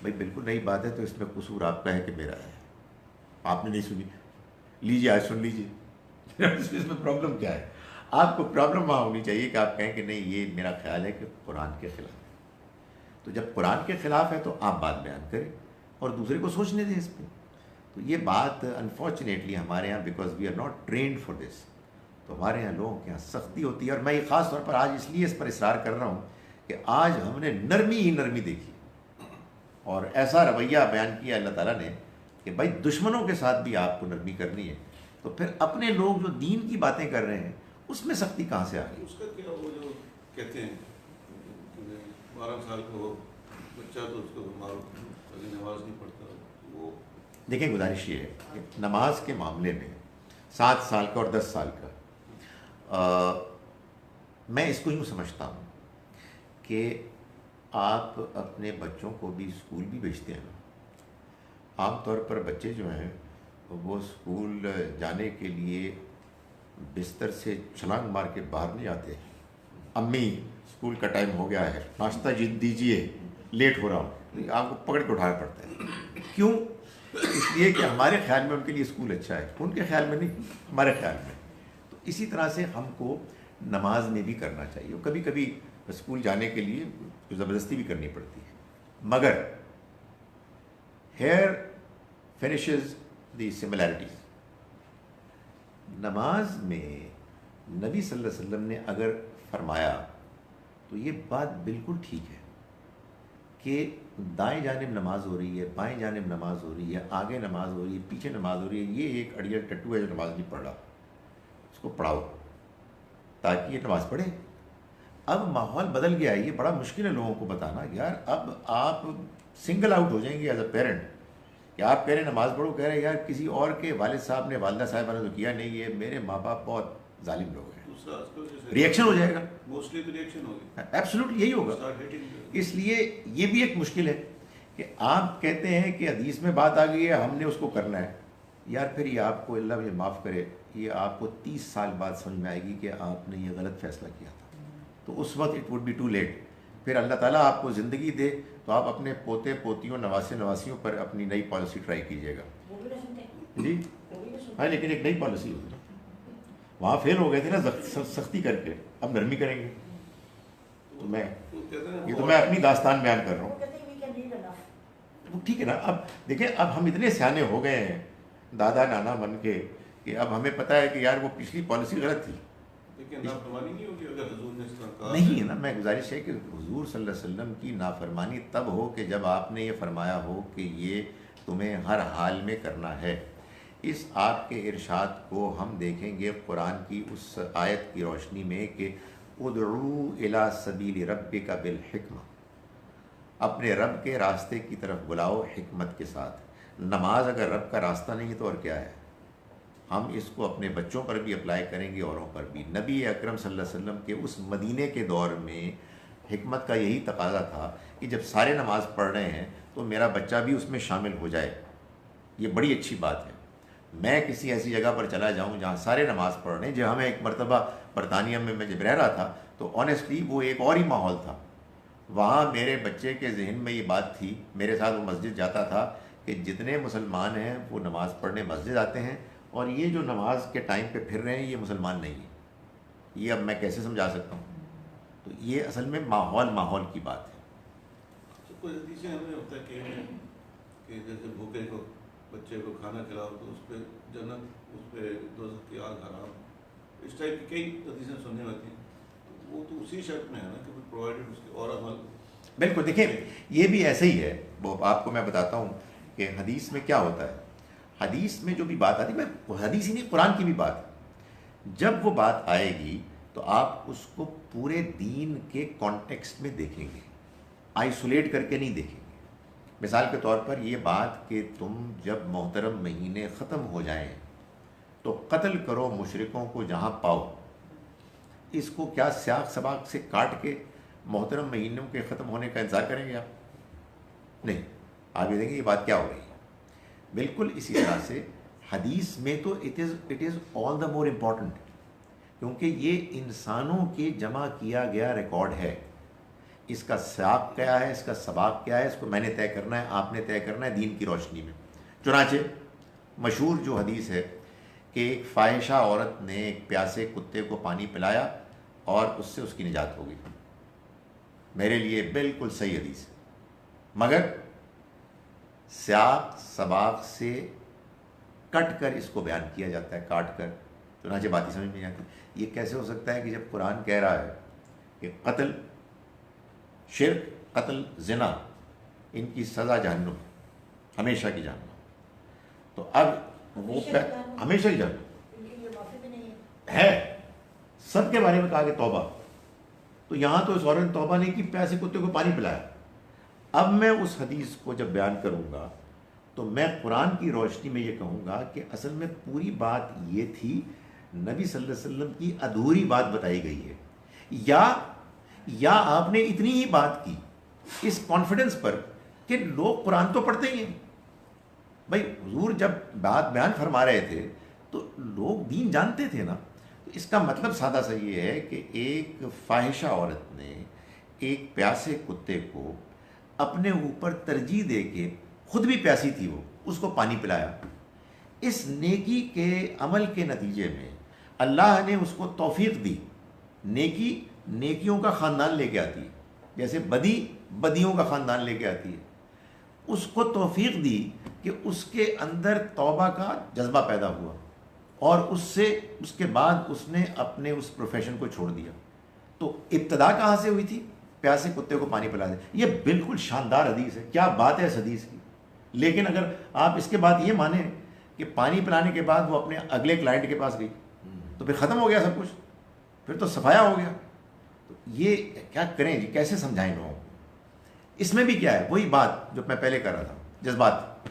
بھائی بالکل نئی بات ہے تو اس میں قصور آپ کا ہے کہ میرا ہے، آپ نے نہیں سنی، لیجیے آج سن لیجیے اس میں پرابلم کیا ہے؟ آپ کو پرابلم وہاں ہونی چاہیے کہ آپ کہیں کہ نہیں یہ میرا خیال ہے کہ قرآن کے خلاف ہے. تو جب قرآن کے خلاف ہے تو آپ بات بیان کریں اور دوسرے کو سوچنے دیں اس پہ. تو یہ بات انفارچونیٹلی ہمارے یہاں because we are not trained for this, تو ہمارے یہاں لوگوں کے یہاں سختی ہوتی ہے. اور میں یہ خاص طور پر آج اس لیے اس پر اصرار کر رہا ہوں کہ آج ہم نے نرمی ہی نرمی دیکھی اور ایسا رویہ بیان کیا اللہ تعالیٰ نے کہ بھائی دشمنوں کے ساتھ بھی آپ کو نرمی کرنی ہے، تو پھر اپنے لوگ جو دین کی باتیں کر رہے ہیں اس میں سختی کہاں سے آ گئی؟ اس کا کیا وہ جو کہتے ہیں 12 سال کا ہو بچہ تو اس کو مارو اگر نماز نہیں پڑھتا. وہ دیکھیں گزارش یہ ہے کہ نماز کے معاملے میں 7 سال کا اور 10 سال کا میں اس کو یوں سمجھتا ہوں کہ آپ اپنے بچوں کو بھی اسکول بھی بھیجتے ہیں. عام طور پر بچے جو ہیں وہ اسکول جانے کے لیے بستر سے چھلانگ مار کے باہر نہیں آتے، امی اسکول کا ٹائم ہو گیا ہے، ناشتہ دیجیے، لیٹ ہو رہا ہوں، آپ کو پکڑ کے اٹھانا پڑتا ہے. کیوں؟ اس لیے کہ ہمارے خیال میں ان کے لیے اسکول اچھا ہے، ان کے خیال میں نہیں، ہمارے خیال میں. تو اسی طرح سے ہم کو نماز میں بھی کرنا چاہیے، اور کبھی کبھی اسکول جانے کے لیے زبردستی بھی کرنی پڑتی ہے. مگر ہیئر فنشز دی سملیرٹیز. نماز میں نبی صلی اللہ علیہ وسلم نے اگر فرمایا تو یہ بات بالکل ٹھیک ہے کہ دائیں جانب نماز ہو رہی ہے، بائیں جانب نماز ہو رہی ہے، آگے نماز ہو رہی ہے، پیچھے نماز ہو رہی ہے، یہ ایک اڑیل ٹٹو ہے جو نماز نہیں پڑھ رہا، اس کو پڑھاؤ تاکہ یہ نماز پڑھے۔ اب ماحول بدل گیا ہے، یہ بڑا مشکل ہے لوگوں کو بتانا، یار اب آپ سنگل آؤٹ ہو جائیں گے ایز اے پیرنٹ کہ آپ کہہ رہے ہیں نماز پڑھو، کہہ رہے ہیں یار کسی اور کے والد صاحب نے، والدہ صاحبہ نے تو کیا نہیں، یہ میرے ماں باپ بہت ظالم لوگ ہیں، دوسرا آج کل جیسے ریئیکشن ہو جائے گا، موسٹلی تو ریئیکشن ہوگی، ایبسلیوٹلی یہی ہوگا۔ Start heating. اس لیے یہ بھی ایک مشکل ہے کہ آپ کہتے ہیں کہ حدیث میں بات آ گئی ہے ہم نے اس کو کرنا ہے، یار پھر یہ آپ کو، اللہ مجھے معاف کرے، یہ آپ کو 30 سال بعد سمجھ میں آئے گی کہ آپ نے یہ غلط فیصلہ کیا تھا، تو اس وقت it would be too late. پھر اللہ تعالیٰ آپ کو زندگی دے تو آپ اپنے پوتے پوتیوں نواسے نواسیوں پر اپنی نئی پالیسی ٹرائی کیجیے گا۔ وہ بھی نہ سنتے، جی وہ بھی نہ سنتے۔ ہاں، لیکن ایک نئی پالیسی ہوگی نا، وہاں فیل ہو گئے تھے نا سختی کر کے، اب نرمی کریں گے۔ تو میں یہ تو میں اپنی داستان بیان کر رہا ہوں۔ وہ کہتے ہیں we can read enough۔ وہ ٹھیک ہے نا، اب دیکھیں اب ہم اتنے سیانے ہو گئے ہیں دادا نانا بن کے کہ اب ہمیں پتہ ہے کہ یار وہ پچھلی پالیسی غلط تھی۔ لیکن نافرمانی نہیں ہوگی اگر حضور نے اس طرح کہا؟ نہیں ہے نا، میں گزارش ہے کہ حضور صلی اللہ علیہ وسلم کی نافرمانی تب ہو کہ جب آپ نے یہ فرمایا ہو کہ یہ تمہیں ہر حال میں کرنا ہے۔ اس آپ کے ارشاد کو ہم دیکھیں گے قرآن کی اس آیت کی روشنی میں کہ ادعو الی سبیل ربک بالحکمہ، اپنے رب کے راستے کی طرف بلاؤ حکمت کے ساتھ۔ نماز اگر رب کا راستہ نہیں تو اور کیا ہے؟ ہم اس کو اپنے بچوں پر بھی اپلائی کریں گے، اوروں پر بھی۔ نبی اکرم صلی اللہ علیہ وسلم کے اس مدینے کے دور میں حکمت کا یہی تقاضا تھا کہ جب سارے نماز پڑھ رہے ہیں تو میرا بچہ بھی اس میں شامل ہو جائے۔ یہ بڑی اچھی بات ہے۔ میں کسی ایسی جگہ پر چلا جاؤں جہاں سارے نماز پڑھ رہے ہیں، جہاں میں ایک مرتبہ برطانیہ میں جب رہ رہا تھا تو آنیسٹلی وہ ایک اور ہی ماحول تھا۔ وہاں میرے بچے کے ذہن میں یہ بات تھی، میرے ساتھ وہ مسجد جاتا تھا، کہ جتنے مسلمان ہیں وہ نماز پڑھنے مسجد آتے ہیں، اور یہ جو نماز کے ٹائم پہ پھر رہے ہیں یہ مسلمان نہیں ہیں۔ یہ اب میں کیسے سمجھا سکتا ہوں؟ تو یہ اصل میں ماحول کی بات ہے۔ تو کوئی حدیثیں ہمیں ہوتا ہے کہ جیسے بھوکے کو بچے کو کھانا کھلاؤ تو اس پہ جنت، اس پہ دوزخ کی آگ حرام، اس ٹائپ کی کئی حدیثیں سننے ہوتی ہیں، تو وہ تو اسی شرط میں ہے نا کہ پرووائڈڈ اس کے اور عمل۔ بالکل، دیکھیں یہ بھی ایسے ہی ہے، وہ آپ کو میں بتاتا ہوں کہ حدیث میں کیا ہوتا ہے۔ حدیث میں جو بھی بات آتی ہے، میں حدیث ہی نہیں قرآن کی بھی بات ہے، جب وہ بات آئے گی تو آپ اس کو پورے دین کے کانٹیکسٹ میں دیکھیں گے، آئسولیٹ کر کے نہیں دیکھیں گے۔ مثال کے طور پر یہ بات کہ تم جب محترم مہینے ختم ہو جائیں تو قتل کرو مشرکوں کو جہاں پاؤ، اس کو کیا سیاق سباق سے کاٹ کے محترم مہینوں کے ختم ہونے کا انتظار کریں گے آپ؟ نہیں، آپ یہ دیکھیں یہ بات کیا ہو رہی ہے۔ بالکل اسی طرح سے حدیث میں تو it is all the more important, کیونکہ یہ انسانوں کے جمع کیا گیا ریکارڈ ہے۔ اس کا سیاق کیا ہے، اس کا سباق کیا ہے، اس کو میں نے طے کرنا ہے، آپ نے طے کرنا ہے دین کی روشنی میں۔ چنانچہ مشہور جو حدیث ہے کہ ایک فاحشہ عورت نے ایک پیاسے کتے کو پانی پلایا اور اس سے اس کی نجات ہو گئی، میرے لیے بالکل صحیح حدیث ہے، مگر سیاق سباق سے کٹ کر اس کو بیان کیا جاتا ہے، کاٹ کر، چنانچہ بات ہی سمجھ میں نہیں آتی۔ یہ کیسے ہو سکتا ہے کہ جب قرآن کہہ رہا ہے کہ قتل، شرک، قتل، زنا، ان کی سزا جہنم، ہمیشہ کی جہنم، تو اب وہ ہمیشہ کی جہنم ان کے لیے معافی بھی نہیں ہے۔ سب کے بارے میں کہا کہ توبہ، تو یہاں تو اس عورت نے توبہ نہیں کی، پیاسے کتے کو پانی پلایا۔ اب میں اس حدیث کو جب بیان کروں گا تو میں قرآن کی روشنی میں یہ کہوں گا کہ اصل میں پوری بات یہ تھی، نبی صلی اللہ علیہ وسلم کی ادھوری بات بتائی گئی ہے، یا آپ نے اتنی ہی بات کی اس کانفیڈنس پر کہ لوگ قرآن تو پڑھتے ہی ہیں۔ بھائی حضور جب بات بیان فرما رہے تھے تو لوگ دین جانتے تھے نا۔ تو اس کا مطلب سادہ سا یہ ہے کہ ایک فاحشہ عورت نے ایک پیاسے کتے کو اپنے اوپر ترجیح دے کے، خود بھی پیاسی تھی وہ، اس کو پانی پلایا۔ اس نیکی کے عمل کے نتیجے میں اللہ نے اس کو توفیق دی۔ نیکی نیکیوں کا خاندان لے کے آتی ہے، جیسے بدی بدیوں کا خاندان لے کے آتی ہے۔ اس کو توفیق دی کہ اس کے اندر توبہ کا جذبہ پیدا ہوا، اور اس کے بعد اس نے اپنے اس پروفیشن کو چھوڑ دیا۔ تو ابتدا کہاں سے ہوئی تھی؟ پیاسے کتے کو پانی پلا دیں. یہ بالکل شاندار حدیث ہے, کیا بات ہے اس حدیث کی. لیکن اگر آپ اس کے بعد یہ مانیں کہ پانی پلانے کے بعد وہ اپنے اگلے کلائنٹ کے پاس گئی تو پھر ختم ہو گیا سب کچھ, پھر تو صفایا ہو گیا. تو یہ کیا کریں جی, کیسے سمجھائیں لوگوں کو. اس میں بھی کیا ہے, وہی بات جو میں پہلے کر رہا تھا, جذبات.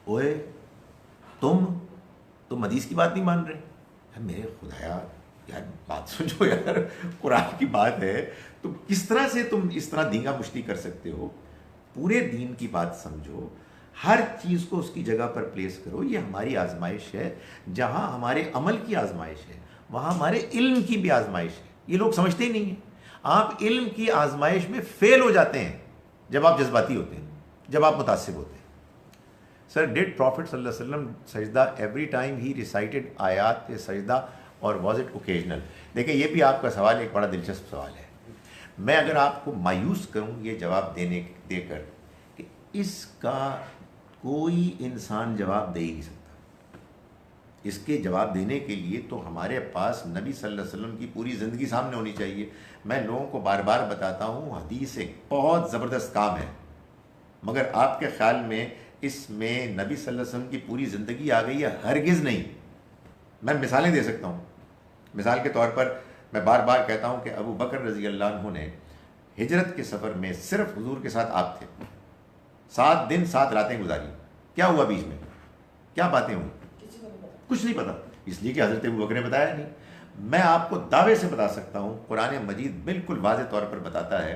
اوئے تم حدیث کی بات نہیں مان رہے. میرے خدایا یار بات سمجھو یار, قرآن کی بات ہے, تو کس طرح سے تم اس طرح دینگا مشتی کر سکتے ہو. پورے دین کی بات سمجھو, ہر چیز کو اس کی جگہ پر پلیس کرو. یہ ہماری آزمائش ہے, جہاں ہمارے عمل کی آزمائش ہے وہاں ہمارے علم کی بھی آزمائش ہے. یہ لوگ سمجھتے ہی نہیں ہیں. آپ علم کی آزمائش میں فیل ہو جاتے ہیں جب آپ جذباتی ہوتے ہیں, جب آپ متعصب ہوتے ہیں. سر, ڈیڈ پروفٹ صلی اللہ علیہ وسلم سجدہ ایوری ٹائم ہی ریسائٹڈ آیات سجدہ, اور واز اٹ اوکیجنل؟ دیکھیں یہ بھی آپ کا سوال ایک بڑا دلچسپ سوال ہے. میں اگر آپ کو مایوس کروں یہ جواب دے کر کہ اس کا کوئی انسان جواب دے ہی نہیں سکتا. اس کے جواب دینے کے لیے تو ہمارے پاس نبی صلی اللہ علیہ وسلم کی پوری زندگی سامنے ہونی چاہیے. میں لوگوں کو بار بار بتاتا ہوں, حدیث ایک بہت زبردست کام ہے, مگر آپ کے خیال میں اس میں نبی صلی اللہ علیہ وسلم کی پوری زندگی آ گئی ہے؟ ہرگز نہیں. میں مثالیں دے سکتا ہوں. مثال کے طور پر میں بار بار کہتا ہوں کہ ابو بکر رضی اللہ عنہ نے ہجرت کے سفر میں صرف حضور کے ساتھ آپ تھے, 7 دن 7 راتیں گزاری. کیا ہوا بیچ میں, کیا باتیں ہوئی؟ کسی کو نہیں پتا. کچھ نہیں پتا, اس لیے کہ حضرت ابو بکر نے بتایا نہیں. میں آپ کو دعوے سے بتا سکتا ہوں, قرآن مجید بالکل واضح طور پر بتاتا ہے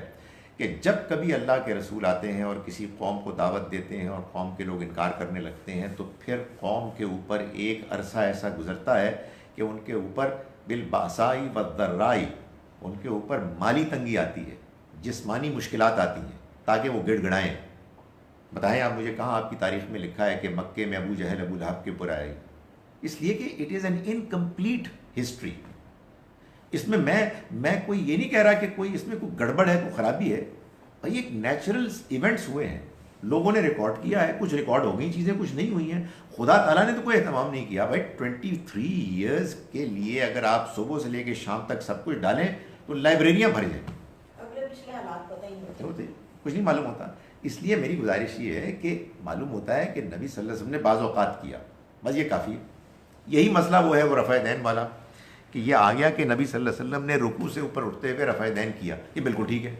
کہ جب کبھی اللہ کے رسول آتے ہیں اور کسی قوم کو دعوت دیتے ہیں اور قوم کے لوگ انکار کرنے لگتے ہیں, تو پھر قوم کے اوپر ایک عرصہ ایسا گزرتا ہے کہ ان کے اوپر بالباسائی والضرائی, ان کے اوپر مالی تنگی آتی ہے, جسمانی مشکلات آتی ہیں, تاکہ وہ گڑ گڑائیں. بتائیں آپ مجھے کہاں آپ کی تاریخ میں لکھا ہے کہ مکے میں ابو جہل ابو لہب کے اوپر آئی؟ اس لیے کہ it is an incomplete history. اس میں میں کوئی یہ نہیں کہہ رہا کہ کوئی اس میں کوئی گڑبڑ ہے, کوئی خرابی ہے. بھائی ایک نیچرل ایونٹس ہوئے ہیں, لوگوں نے ریکارڈ کیا ہے, کچھ ریکارڈ ہو گئی چیزیں, کچھ نہیں ہوئی ہیں. خدا تعالیٰ نے تو کوئی اہتمام نہیں کیا. بھائی 23 ایئرس کے لیے اگر آپ صبح سے لے کے شام تک سب کچھ ڈالیں تو لائبریریاں بھر جائیں. اگلے پچھلے حالات پتہ ہی نہیں ہوتے, کچھ نہیں معلوم ہوتا. اس لیے میری گزارش یہ ہے کہ معلوم ہوتا ہے کہ نبی صلی اللہ علیہ وسلم نے بعض اوقات کیا, بس یہ کافی ہے. یہی مسئلہ وہ ہے وہ رفع دین والا, کہ یہ آ گیا کہ نبی صلی اللہ علیہ وسلم نے رکوع سے اوپر اٹھتے ہوئے رفع دین کیا. یہ بالکل ٹھیک ہے,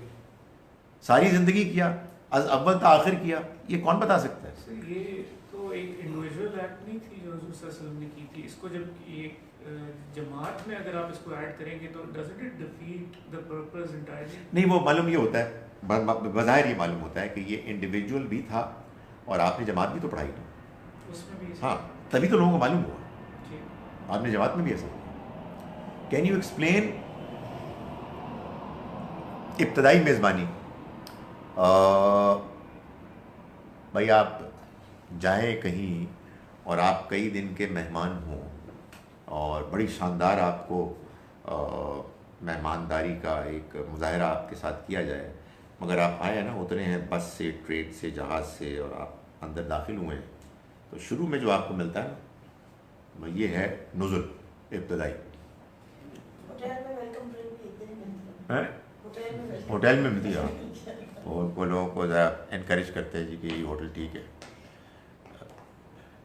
ساری زندگی کیا, از اول تا آخر کیا. یہ کون بتا سکتا ہے؟ سر یہ تو ایک انڈیویجول ایکٹ نہیں تھی جو حضور صلی اللہ علیہ وسلم نے کی تھی. اس کو جب ایک جماعت میں اگر آپ اس کو ایڈ کریں گے تو doesn't it defeat the purpose entirely? نہیں, وہ معلوم یہ ہوتا ہے, بظاہر یہ معلوم ہوتا ہے کہ یہ انڈیویجول بھی تھا اور آپ نے جماعت بھی تو پڑھائی تھی. اس میں بھی ہاں, تبھی تو لوگوں کو معلوم ہوا. ٹھیک. آپ نے جماعت میں بھی ایسا. کین یو ایکسپلین ابتدائی میزبانی؟ بھائی آپ جائیں کہیں اور آپ کئی دن کے مہمان ہوں اور بڑی شاندار آپ کو مہمانداری کا ایک مظاہرہ آپ کے ساتھ کیا جائے, مگر آپ آئے نا, اترے ہیں بس سے, ٹرین سے, جہاز سے, اور آپ اندر داخل ہوئے ہیں, تو شروع میں جو آپ کو ملتا ہے نا, یہ ہے نزل ابتدائی. ہوٹل میں ویلکم ڈرنک بھی ایک دن ملتی ہے. ہوٹل میں ملتی ہے, اور وہ لوگوں کو ذرا انکریج کرتے ہیں جی کہ یہ ہوٹل ٹھیک ہے.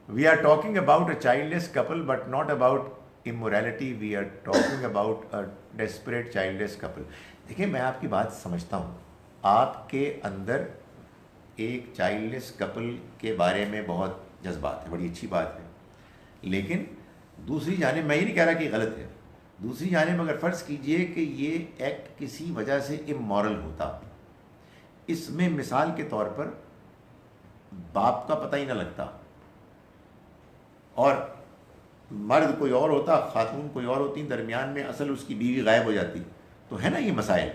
We are talking about a childless couple but not about immorality, we are talking about a desperate childless couple. دیکھیں میں آپ کی بات سمجھتا ہوں, آپ کے اندر ایک چائلڈ لیس کپل کے بارے میں بہت جذبات ہیں, بڑی اچھی بات ہے. لیکن دوسری جانب میں یہ نہیں کہہ رہا کہ یہ غلط ہے, دوسری جانب اگر فرض کیجئے کہ یہ ایکٹ کسی وجہ سے امورل ہوتا, اس میں مثال کے طور پر باپ کا پتہ ہی نہ لگتا, اور مرد کوئی اور ہوتا, خاتون کوئی اور ہوتی, درمیان میں اصل اس کی بیوی غائب ہو جاتی, تو ہے نا یہ مسائل.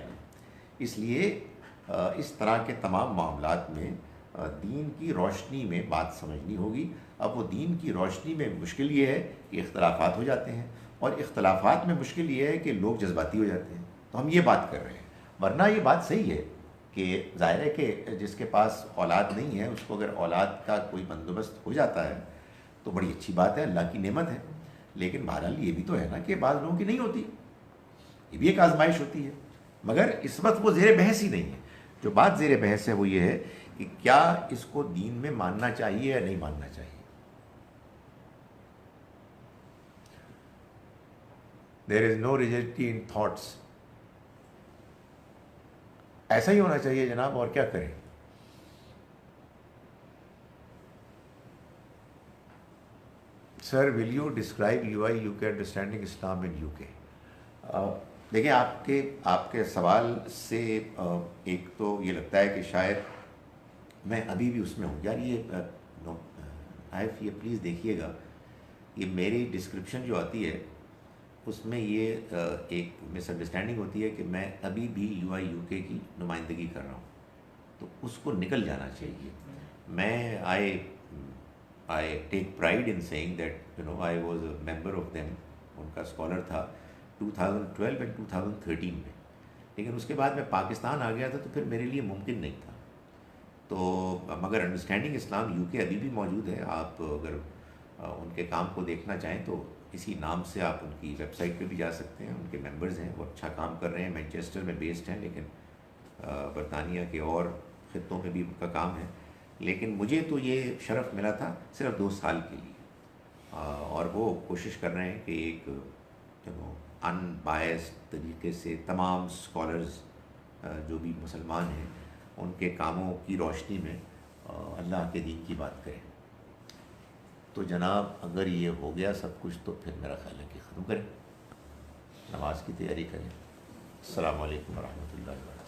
اس لیے اس طرح کے تمام معاملات میں دین کی روشنی میں بات سمجھنی ہوگی. اب وہ دین کی روشنی میں مشکل یہ ہے کہ اختلافات ہو جاتے ہیں, اور اختلافات میں مشکل یہ ہے کہ لوگ جذباتی ہو جاتے ہیں. تو ہم یہ بات کر رہے ہیں, ورنہ یہ بات صحیح ہے کہ ظاہر ہے کہ جس کے پاس اولاد نہیں ہے اس کو اگر اولاد کا کوئی بندوبست ہو جاتا ہے تو بڑی اچھی بات ہے, اللہ کی نعمت ہے. لیکن بہرحال یہ بھی تو ہے نا کہ بعض لوگوں کی نہیں ہوتی, یہ بھی ایک آزمائش ہوتی ہے. مگر اس وقت وہ زیر بحث ہی نہیں ہے. جو بات زیر بحث ہے وہ یہ ہے کہ کیا اس کو دین میں ماننا چاہیے یا نہیں ماننا چاہیے. There is no rigidity in thoughts. ایسا ہی ہونا چاہیے جناب, اور کیا کریں. Sir will you describe you I UK understanding Islam in UK. دیکھیں آپ کے سوال سے ایک تو یہ لگتا ہے کہ شاید میں ابھی بھی اس میں ہوں. یار یہ پلیز دیکھیے گا, یہ میری ڈسکرپشن جو آتی ہے اس میں یہ ایک مس انڈرسٹینڈنگ ہوتی ہے کہ میں ابھی بھی یو آئی یو کے کی نمائندگی کر رہا ہوں, تو اس کو نکل جانا چاہیے. میں I take pride in seeing that I was a member of them. ان کا اسکالر تھا 2012 اینڈ 2013 میں, لیکن اس کے بعد میں پاکستان آ گیا تھا تو پھر میرے لیے ممکن نہیں تھا. تو مگر انڈرسٹینڈنگ اسلام یو کے ابھی بھی موجود ہے. آپ اگر ان کے کام کو دیکھنا چاہیں تو اسی نام سے آپ ان کی ویب سائٹ پہ بھی جا سکتے ہیں. ان کے ممبرز ہیں, وہ اچھا کام کر رہے ہیں. مینچسٹر میں بیسڈ ہیں, لیکن برطانیہ کے اور خطوں میں بھی ان کا کام ہے. لیکن مجھے تو یہ شرف ملا تھا صرف 2 سال کے لیے, اور وہ کوشش کر رہے ہیں کہ ایک ان بائسڈ طریقے سے تمام اسکالرز جو بھی مسلمان ہیں ان کے کاموں کی روشنی میں اللہ کے دین کی بات کریں. تو جناب اگر یہ ہو گیا سب کچھ تو پھر میرا خیال ہے کہ ختم کریں, نماز کی تیاری کریں. السلام علیکم ورحمۃ اللہ وبرکاتہ.